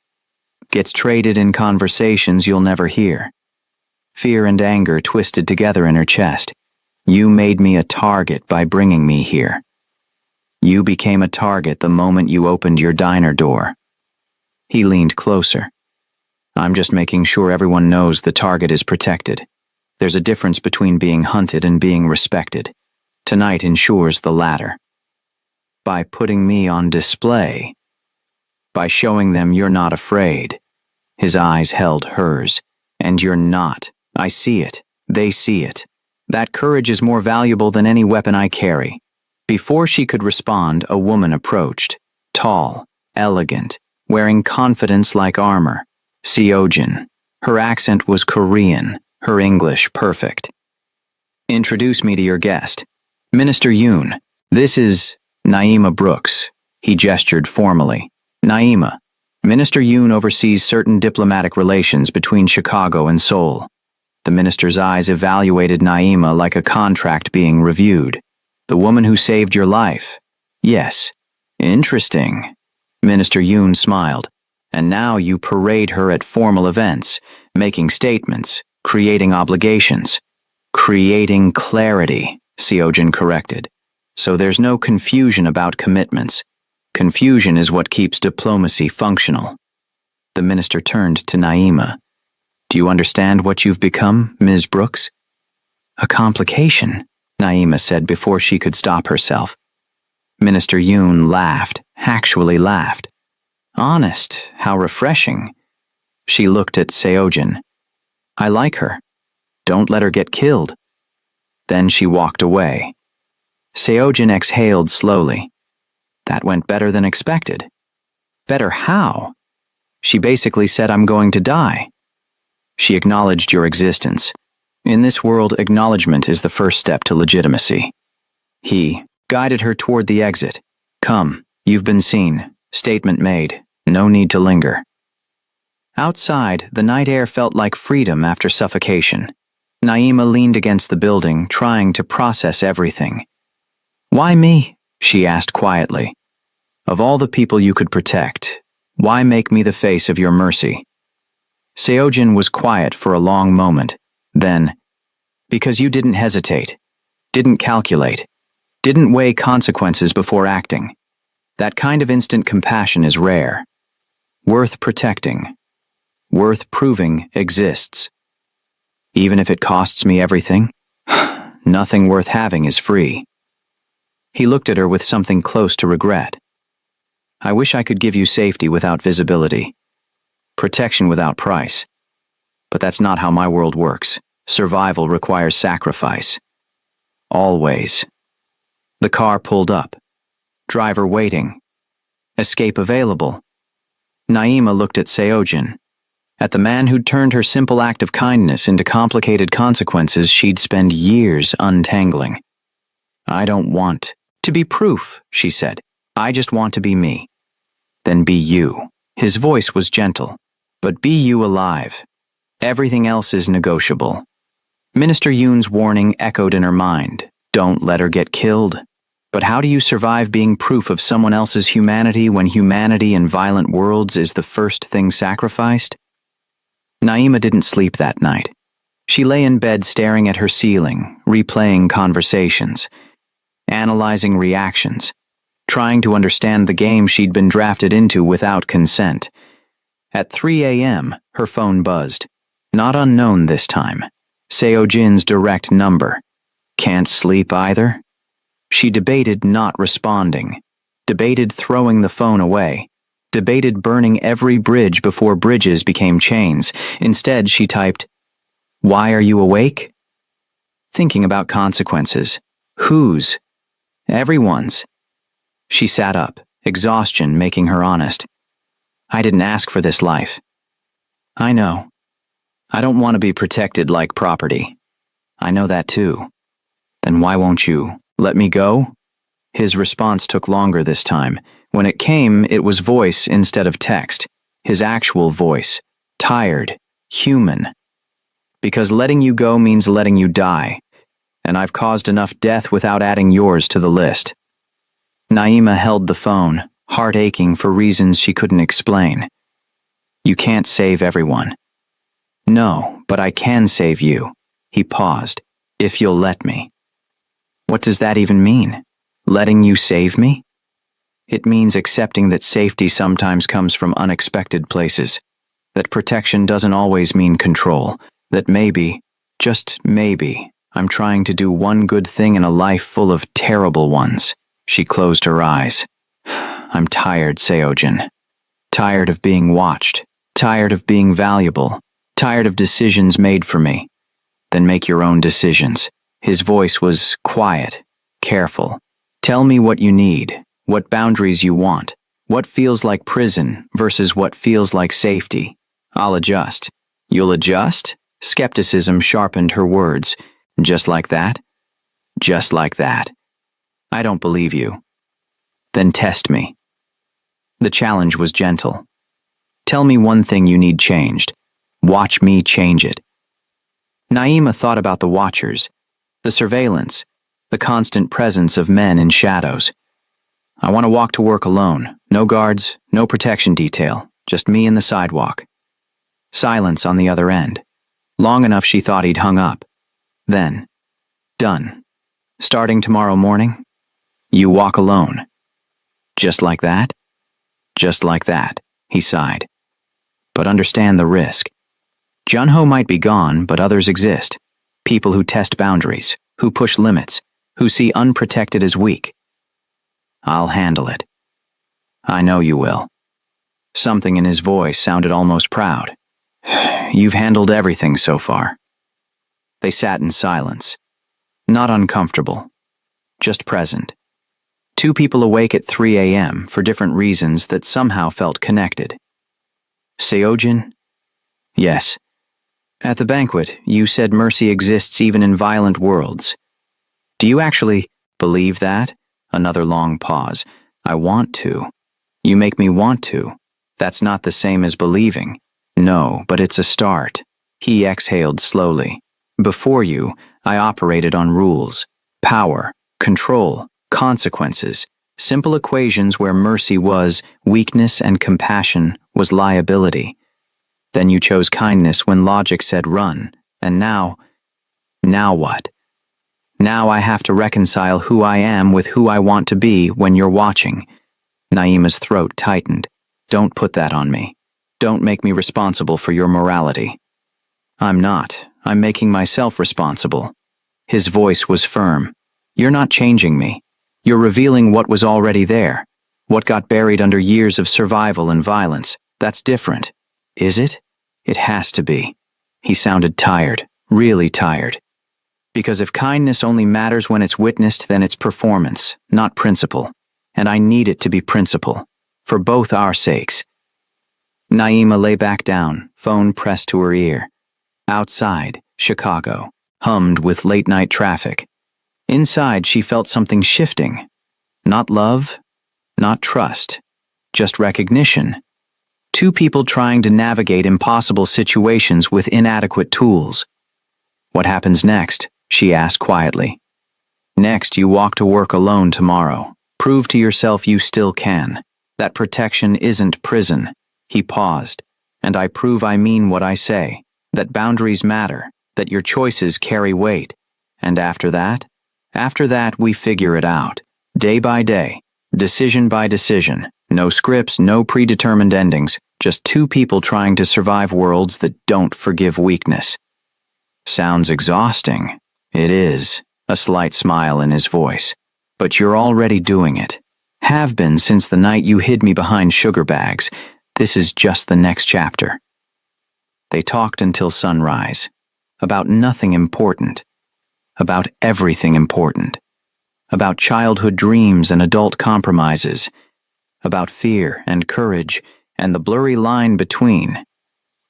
gets traded in conversations you'll never hear. Fear and anger twisted together in her chest. You made me a target by bringing me here. You became a target the moment you opened your diner door. He leaned closer. I'm just making sure everyone knows the target is protected. There's a difference between being hunted and being respected. Tonight ensures the latter. By putting me on display. By showing them you're not afraid. His eyes held hers. And you're not. I see it. They see it. That courage is more valuable than any weapon I carry. Before she could respond, a woman approached. Tall, elegant, wearing confidence like armor. Seo-jin. Her accent was Korean, her English perfect. Introduce me to your guest. Minister Yoon. This is Naima Brooks. He gestured formally. Naima. Minister Yoon oversees certain diplomatic relations between Chicago and Seoul. The minister's eyes evaluated Naima like a contract being reviewed. The woman who saved your life. Yes. Interesting. Minister Yoon smiled. And now you parade her at formal events, making statements, creating obligations. Creating clarity, Seo-jin corrected. So there's no confusion about commitments. Confusion is what keeps diplomacy functional. The minister turned to Naima. Do you understand what you've become, Ms. Brooks? A complication, Naima said before she could stop herself. Minister Yoon laughed, actually laughed. Honest, how refreshing. She looked at Seojin. I like her. Don't let her get killed. Then she walked away. Seojin exhaled slowly. That went better than expected. Better how? She basically said, I'm going to die. She acknowledged your existence. In this world, acknowledgement is the first step to legitimacy. He guided her toward the exit. Come, you've been seen. Statement made. No need to linger. Outside, the night air felt like freedom after suffocation. Naima leaned against the building, trying to process everything. Why me? She asked quietly. Of all the people you could protect, why make me the face of your mercy? Seojin was quiet for a long moment. Then, because you didn't hesitate, didn't calculate, didn't weigh consequences before acting. That kind of instant compassion is rare. Worth protecting. Worth proving exists. Even if it costs me everything, nothing worth having is free. He looked at her with something close to regret. I wish I could give you safety without visibility, protection without price. But that's not how my world works. Survival requires sacrifice. Always. The car pulled up. Driver waiting. Escape available. Naima looked at Seojin. At the man who'd turned her simple act of kindness into complicated consequences she'd spend years untangling. I don't want to be proof, she said. I just want to be me. Then be you. His voice was gentle. But be you alive. Everything else is negotiable. Minister Yoon's warning echoed in her mind. Don't let her get killed. But how do you survive being proof of someone else's humanity when humanity in violent worlds is the first thing sacrificed? Naima didn't sleep that night. She lay in bed staring at her ceiling, replaying conversations, analyzing reactions, trying to understand the game she'd been drafted into without consent. At 3 a.m., her phone buzzed. Not unknown this time. Seojin's direct number. Can't sleep either? She debated not responding, debated throwing the phone away, debated burning every bridge before bridges became chains. Instead, she typed, Why are you awake? Thinking about consequences. Whose? Everyone's. She sat up, exhaustion making her honest. I didn't ask for this life. I know. I don't want to be protected like property. I know that too. Then why won't you let me go? His response took longer this time. When it came, it was voice instead of text. His actual voice. Tired. Human. Because letting you go means letting you die. And I've caused enough death without adding yours to the list. Naima held the phone, heart aching for reasons she couldn't explain. You can't save everyone. No, but I can save you. He paused. If you'll let me. What does that even mean? Letting you save me? It means accepting that safety sometimes comes from unexpected places, that protection doesn't always mean control, that maybe, just maybe, I'm trying to do one good thing in a life full of terrible ones. She closed her eyes. I'm tired, Seojin. Tired of being watched. Tired of being valuable. Tired of decisions made for me. Then make your own decisions. His voice was quiet, careful. Tell me what you need, what boundaries you want, what feels like prison versus what feels like safety. I'll adjust. You'll adjust? Skepticism sharpened her words. Just like that? Just like that. I don't believe you. Then test me. The challenge was gentle. Tell me one thing you need changed. Watch me change it. Naima thought about the watchers, the surveillance, the constant presence of men in shadows. I want to walk to work alone. No guards, no protection detail, just me and the sidewalk. Silence on the other end. Long enough she thought he'd hung up. Then, done. Starting tomorrow morning, you walk alone. Just like that? Just like that, he sighed. But understand the risk. Junho might be gone, but others exist. People who test boundaries, who push limits, who see unprotected as weak. I'll handle it. I know you will. Something in his voice sounded almost proud. You've handled everything so far. They sat in silence. Not uncomfortable. Just present. Two people awake at 3 a.m. for different reasons that somehow felt connected. Seojin? Yes. At the banquet, you said mercy exists even in violent worlds. Do you actually believe that? Another long pause. I want to. You make me want to. That's not the same as believing. No, but it's a start. He exhaled slowly. Before you, I operated on rules, power, control, consequences, simple equations where mercy was weakness and compassion was liability. Then you chose kindness when logic said run, and now what? Now I have to reconcile who I am with who I want to be when you're watching. Naima's throat tightened. Don't put that on me. Don't make me responsible for your morality. I'm not. I'm making myself responsible. His voice was firm. You're not changing me. You're revealing what was already there. What got buried under years of survival and violence. That's different. Is it? It has to be. He sounded tired, really tired. Because if kindness only matters when it's witnessed, then it's performance, not principle. And I need it to be principle. For both our sakes. Naima lay back down, phone pressed to her ear. Outside, Chicago, hummed with late-night traffic. Inside, she felt something shifting. Not love, not trust, just recognition. Two people trying to navigate impossible situations with inadequate tools. What happens next? She asked quietly. Next, you walk to work alone tomorrow. Prove to yourself you still can. That protection isn't prison. He paused. And I prove I mean what I say. That boundaries matter. That your choices carry weight. And after that? After that, we figure it out. Day by day. Decision by decision. No scripts, no predetermined endings. Just two people trying to survive worlds that don't forgive weakness. Sounds exhausting. It is. A slight smile in his voice. But you're already doing it. Have been since the night you hid me behind sugar bags. This is just the next chapter. They talked until sunrise. About nothing important. About everything important. About childhood dreams and adult compromises. About fear and courage and the blurry line between.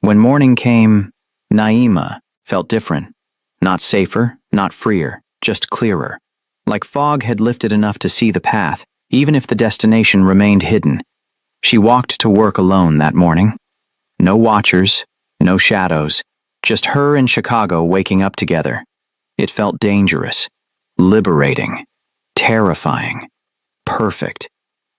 When morning came, Naima felt different. Not safer, not freer, just clearer. Like fog had lifted enough to see the path, even if the destination remained hidden. She walked to work alone that morning. No watchers, no shadows, just her and Chicago waking up together. It felt dangerous, liberating, terrifying, perfect.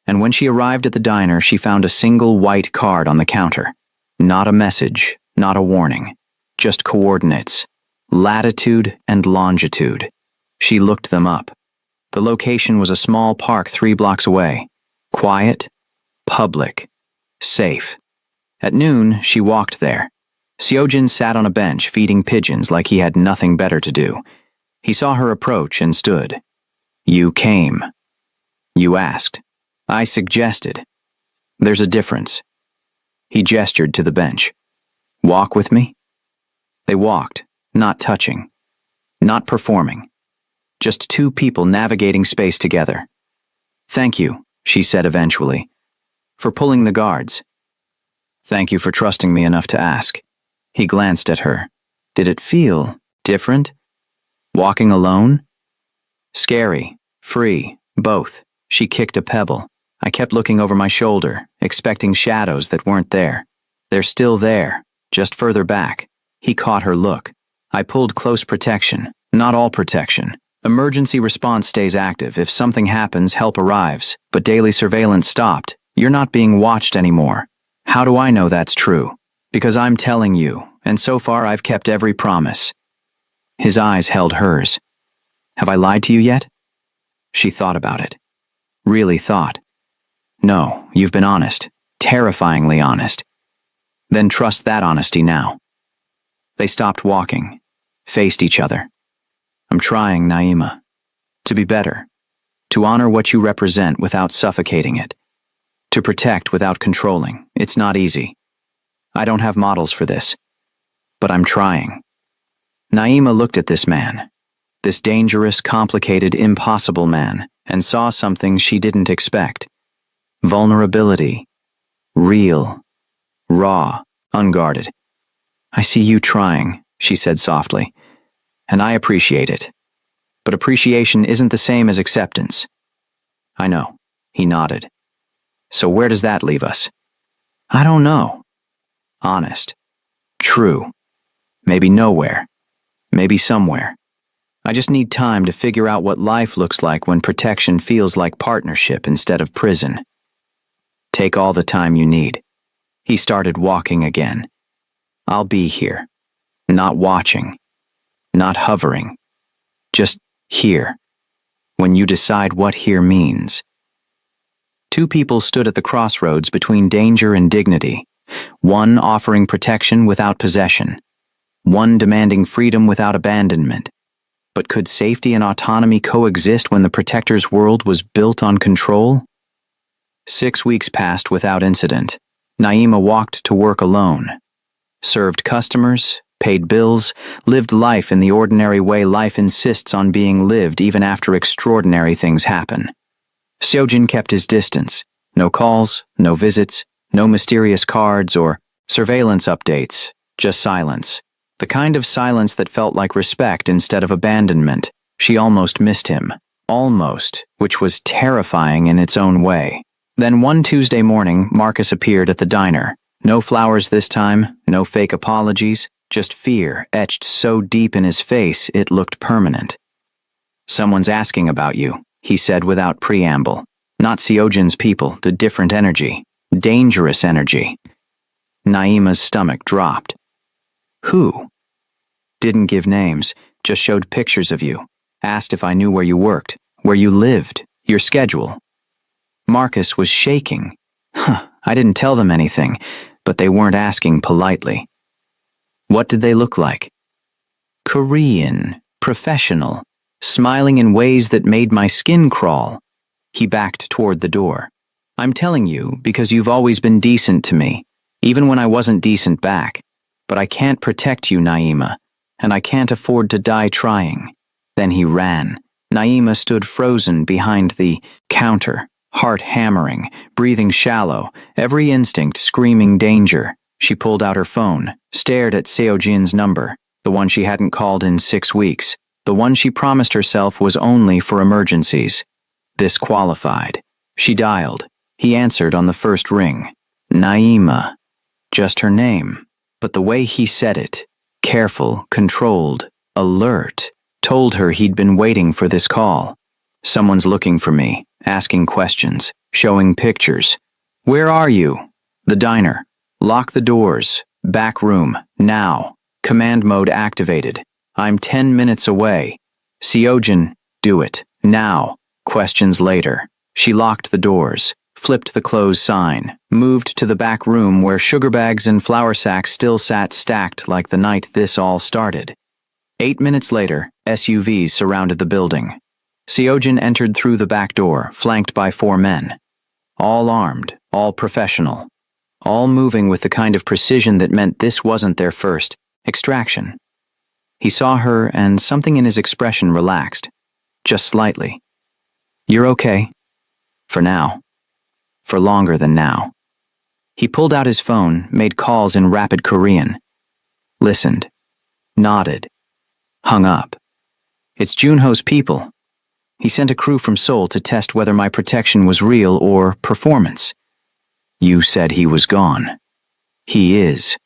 And when she arrived at the diner, she found a single white card on the counter. Not a message, not a warning, just coordinates, latitude and longitude. She looked them up. The location was a small park 3 blocks away. Quiet, public, safe. At noon, she walked there. Seojin sat on a bench feeding pigeons like he had nothing better to do. He saw her approach and stood. You came. You asked. I suggested. There's a difference. He gestured to the bench. Walk with me? They walked, not touching, not performing. Just two people navigating space together. Thank you, she said eventually, for pulling the guards. Thank you for trusting me enough to ask. He glanced at her. Did it feel different? Walking alone? Scary, free, both. She kicked a pebble. I kept looking over my shoulder, expecting shadows that weren't there. They're still there, just further back. He caught her look. I pulled close protection, not all protection. Emergency response stays active. If something happens, help arrives. But daily surveillance stopped. You're not being watched anymore. How do I know that's true? Because I'm telling you, and so far I've kept every promise. His eyes held hers. Have I lied to you yet? She thought about it. Really thought. No, you've been honest. Terrifyingly honest. Then trust that honesty now. They stopped walking, faced each other. I'm trying, Naima. To be better. To honor what you represent without suffocating it. To protect without controlling. It's not easy. I don't have models for this. But I'm trying. Naima looked at this man. This dangerous, complicated, impossible man, and saw something she didn't expect. Vulnerability. Real. Raw. Unguarded. I see you trying, she said softly, and I appreciate it. But appreciation isn't the same as acceptance. I know, he nodded. So where does that leave us? I don't know. Honest. True. Maybe nowhere. Maybe somewhere. I just need time to figure out what life looks like when protection feels like partnership instead of prison. Take all the time you need. He started walking again. I'll be here. Not watching. Not hovering. Just here. When you decide what here means. Two people stood at the crossroads between danger and dignity. One offering protection without possession. One demanding freedom without abandonment. But could safety and autonomy coexist when the protector's world was built on control? 6 weeks passed without incident. Naima walked to work alone. Served customers, paid bills, lived life in the ordinary way life insists on being lived even after extraordinary things happen. Seojin kept his distance. No calls, no visits, no mysterious cards or surveillance updates, just silence. The kind of silence that felt like respect instead of abandonment. She almost missed him. Almost, which was terrifying in its own way. Then one Tuesday morning, Marcus appeared at the diner. No flowers this time, no fake apologies, just fear etched so deep in his face it looked permanent. Someone's asking about you, he said without preamble. Not Seojin's people, the different energy. Dangerous energy. Naima's stomach dropped. Who? Didn't give names, just showed pictures of you. Asked if I knew where you worked, where you lived, your schedule. Marcus was shaking. I didn't tell them anything, but they weren't asking politely. What did they look like? Korean, professional, smiling in ways that made my skin crawl. He backed toward the door. I'm telling you because you've always been decent to me, even when I wasn't decent back. But I can't protect you, Naima, and I can't afford to die trying. Then he ran. Naima stood frozen behind the counter, heart hammering, breathing shallow, every instinct screaming danger. She pulled out her phone, stared at Seojin's number, the one she hadn't called in 6 weeks, the one she promised herself was only for emergencies. This qualified. She dialed. He answered on the first ring. Naima. Just her name. But the way he said it, careful, controlled, alert, told her he'd been waiting for this call. Someone's looking for me, asking questions, showing pictures. Where are you? The diner. Lock the doors. Back room. Now. Command mode activated. I'm 10 minutes away. Seojin, do it. Now. Questions later. She locked the doors. Flipped the close sign, moved to the back room where sugar bags and flour sacks still sat stacked like the night this all started. 8 minutes later, SUVs surrounded the building. Seojin entered through the back door, flanked by 4 men. All armed, all professional. All moving with the kind of precision that meant this wasn't their first extraction. He saw her and something in his expression relaxed. Just slightly. You're okay. For now. For longer than now. He pulled out his phone, made calls in rapid Korean. Listened. Nodded. Hung up. It's Junho's people. He sent a crew from Seoul to test whether my protection was real or performance. You said he was gone. He is.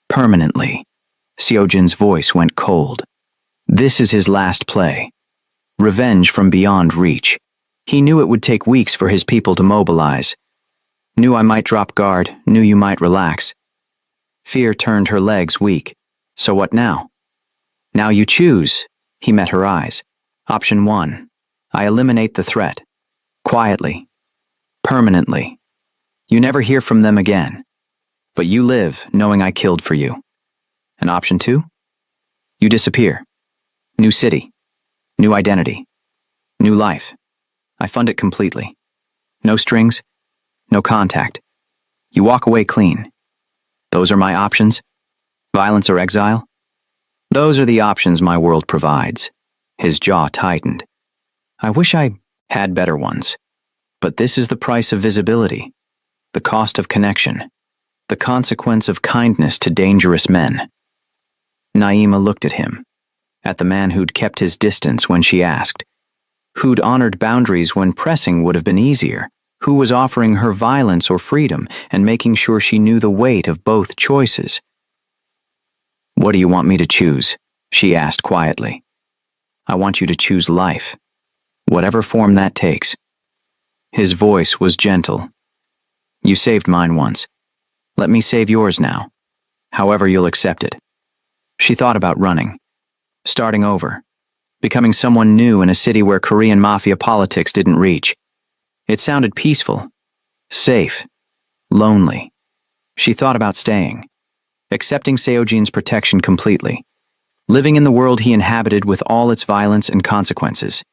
Permanently. Seojin's voice went cold. This is his last play. Revenge from beyond reach. He knew it would take weeks for his people to mobilize. Knew I might drop guard, knew you might relax. Fear turned her legs weak. So what now? Now you choose. He met her eyes. Option 1. I eliminate the threat. Quietly. Permanently. You never hear from them again. But you live knowing I killed for you. And option 2? You disappear. New city. New identity. New life. I fund it completely. No strings. No contact. You walk away clean. Those are my options? Violence or exile? Those are the options my world provides. His jaw tightened. I wish I had better ones. But this is the price of visibility. The cost of connection. The consequence of kindness to dangerous men. Naima looked at him. At the man who'd kept his distance when she asked. Who'd honored boundaries when pressing would have been easier. Who was offering her violence or freedom and making sure she knew the weight of both choices. What do you want me to choose? She asked quietly. I want you to choose life, whatever form that takes. His voice was gentle. You saved mine once. Let me save yours now, however you'll accept it. She thought about running, starting over, becoming someone new in a city where Korean Mafia politics didn't reach. It sounded peaceful, safe, lonely. She thought about staying, accepting Seojin's protection completely, living in the world he inhabited with all its violence and consequences.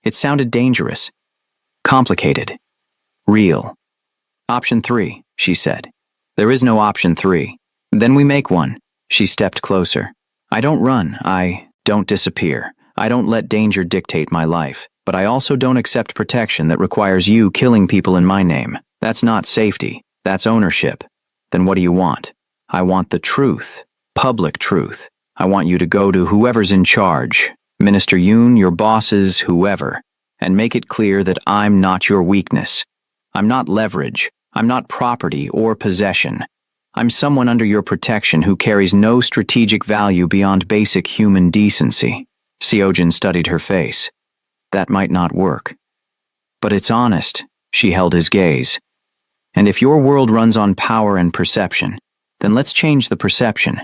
It sounded dangerous, complicated, real. Option 3, she said. There is no option 3. Then we make one. She stepped closer. I don't run. I don't disappear. I don't let danger dictate my life. But I also don't accept protection that requires you killing people in my name. That's not safety. That's ownership. Then what do you want? I want the truth. Public truth. I want you to go to whoever's in charge. Minister Yoon, your bosses, whoever. And make it clear that I'm not your weakness. I'm not leverage. I'm not property or possession. I'm someone under your protection who carries no strategic value beyond basic human decency. Seojin studied her face. That might not work. But it's honest, she held his gaze. And if your world runs on power and perception, then let's change the perception.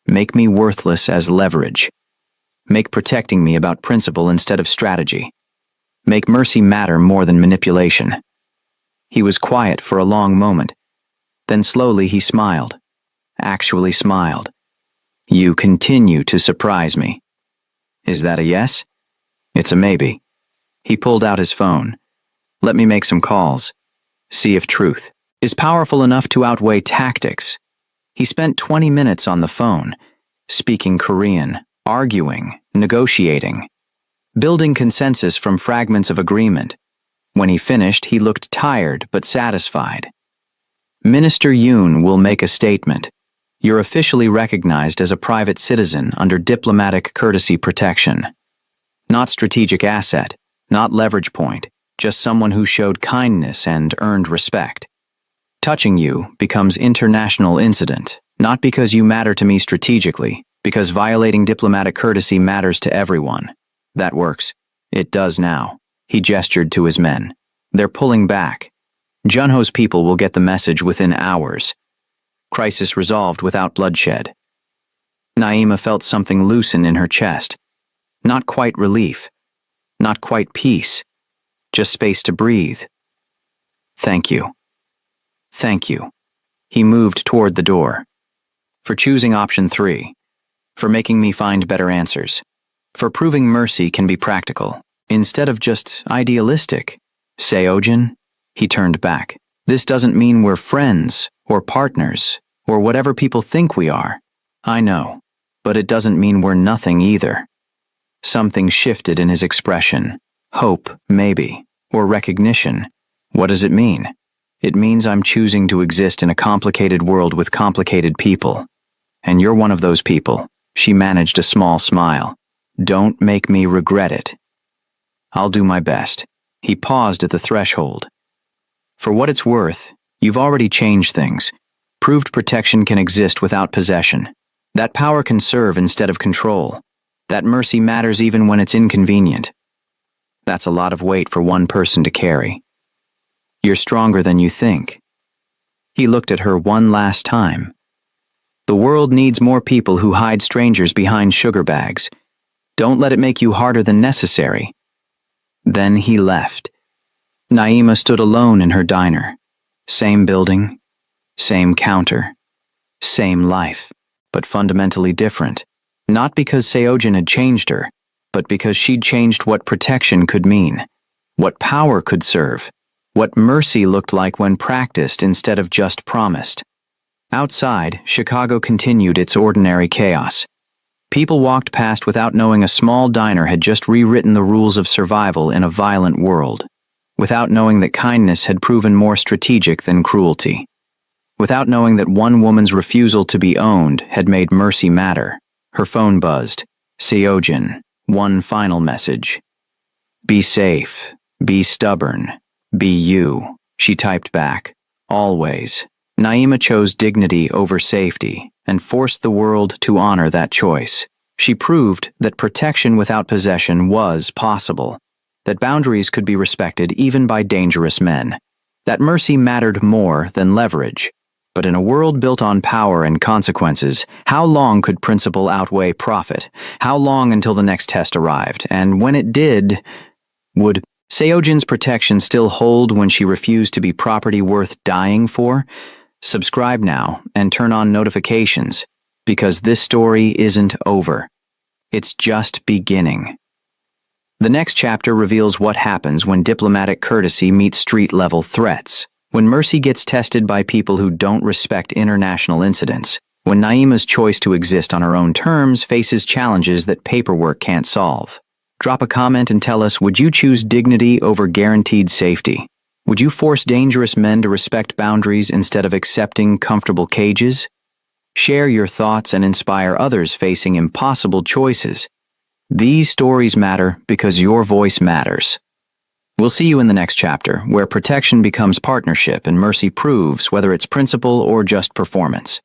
Make me worthless as leverage. Make protecting me about principle instead of strategy. Make mercy matter more than manipulation. He was quiet for a long moment. Then slowly he smiled. Actually smiled. You continue to surprise me. Is that a yes? It's a maybe. He pulled out his phone. Let me make some calls. See if truth is powerful enough to outweigh tactics. He spent 20 minutes on the phone, speaking Korean, arguing, negotiating, building consensus from fragments of agreement. When he finished, he looked tired but satisfied. Minister Yoon will make a statement. You're officially recognized as a private citizen under diplomatic courtesy protection. Not strategic asset, not leverage point, just someone who showed kindness and earned respect. Touching you becomes international incident, not because you matter to me strategically, because violating diplomatic courtesy matters to everyone. That works. It does now. He gestured to his men. They're pulling back. Junho's people will get the message within hours. Crisis resolved without bloodshed. Naima felt something loosen in her chest. Not quite relief. Not quite peace. Just space to breathe. Thank you. Thank you. He moved toward the door. For choosing option 3. For making me find better answers. For proving mercy can be practical, instead of just idealistic. Seojin? He turned back. This doesn't mean we're friends, or partners, or whatever people think we are. I know. But it doesn't mean we're nothing either. Something shifted in his expression. Hope, maybe. Or recognition. What does it mean? It means I'm choosing to exist in a complicated world with complicated people. And you're one of those people. She managed a small smile. Don't make me regret it. I'll do my best. He paused at the threshold. For what it's worth, you've already changed things. Proved protection can exist without possession. That power can serve instead of control. That mercy matters even when it's inconvenient. That's a lot of weight for one person to carry. You're stronger than you think. He looked at her one last time. The world needs more people who hide strangers behind sugar bags. Don't let it make you harder than necessary. Then he left. Naima stood alone in her diner. Same building, same counter, same life, but fundamentally different. Not because Seojin had changed her, but because she'd changed what protection could mean, what power could serve, what mercy looked like when practiced instead of just promised. Outside, Chicago continued its ordinary chaos. People walked past without knowing a small diner had just rewritten the rules of survival in a violent world, without knowing that kindness had proven more strategic than cruelty, without knowing that one woman's refusal to be owned had made mercy matter. Her phone buzzed. Seojin, one final message. Be safe, be stubborn, be you, she typed back. Always. Naima chose dignity over safety and forced the world to honor that choice. She proved that protection without possession was possible, that boundaries could be respected even by dangerous men, that mercy mattered more than leverage. But in a world built on power and consequences, how long could principle outweigh profit? How long until the next test arrived? And when it did, would Seojin's protection still hold when she refused to be property worth dying for? Subscribe now and turn on notifications, because this story isn't over. It's just beginning. The next chapter reveals what happens when diplomatic courtesy meets street-level threats, when mercy gets tested by people who don't respect international incidents, when Naima's choice to exist on her own terms faces challenges that paperwork can't solve. Drop a comment and tell us, would you choose dignity over guaranteed safety? Would you force dangerous men to respect boundaries instead of accepting comfortable cages? Share your thoughts and inspire others facing impossible choices. These stories matter because your voice matters. We'll see you in the next chapter, where protection becomes partnership and mercy proves whether it's principle or just performance.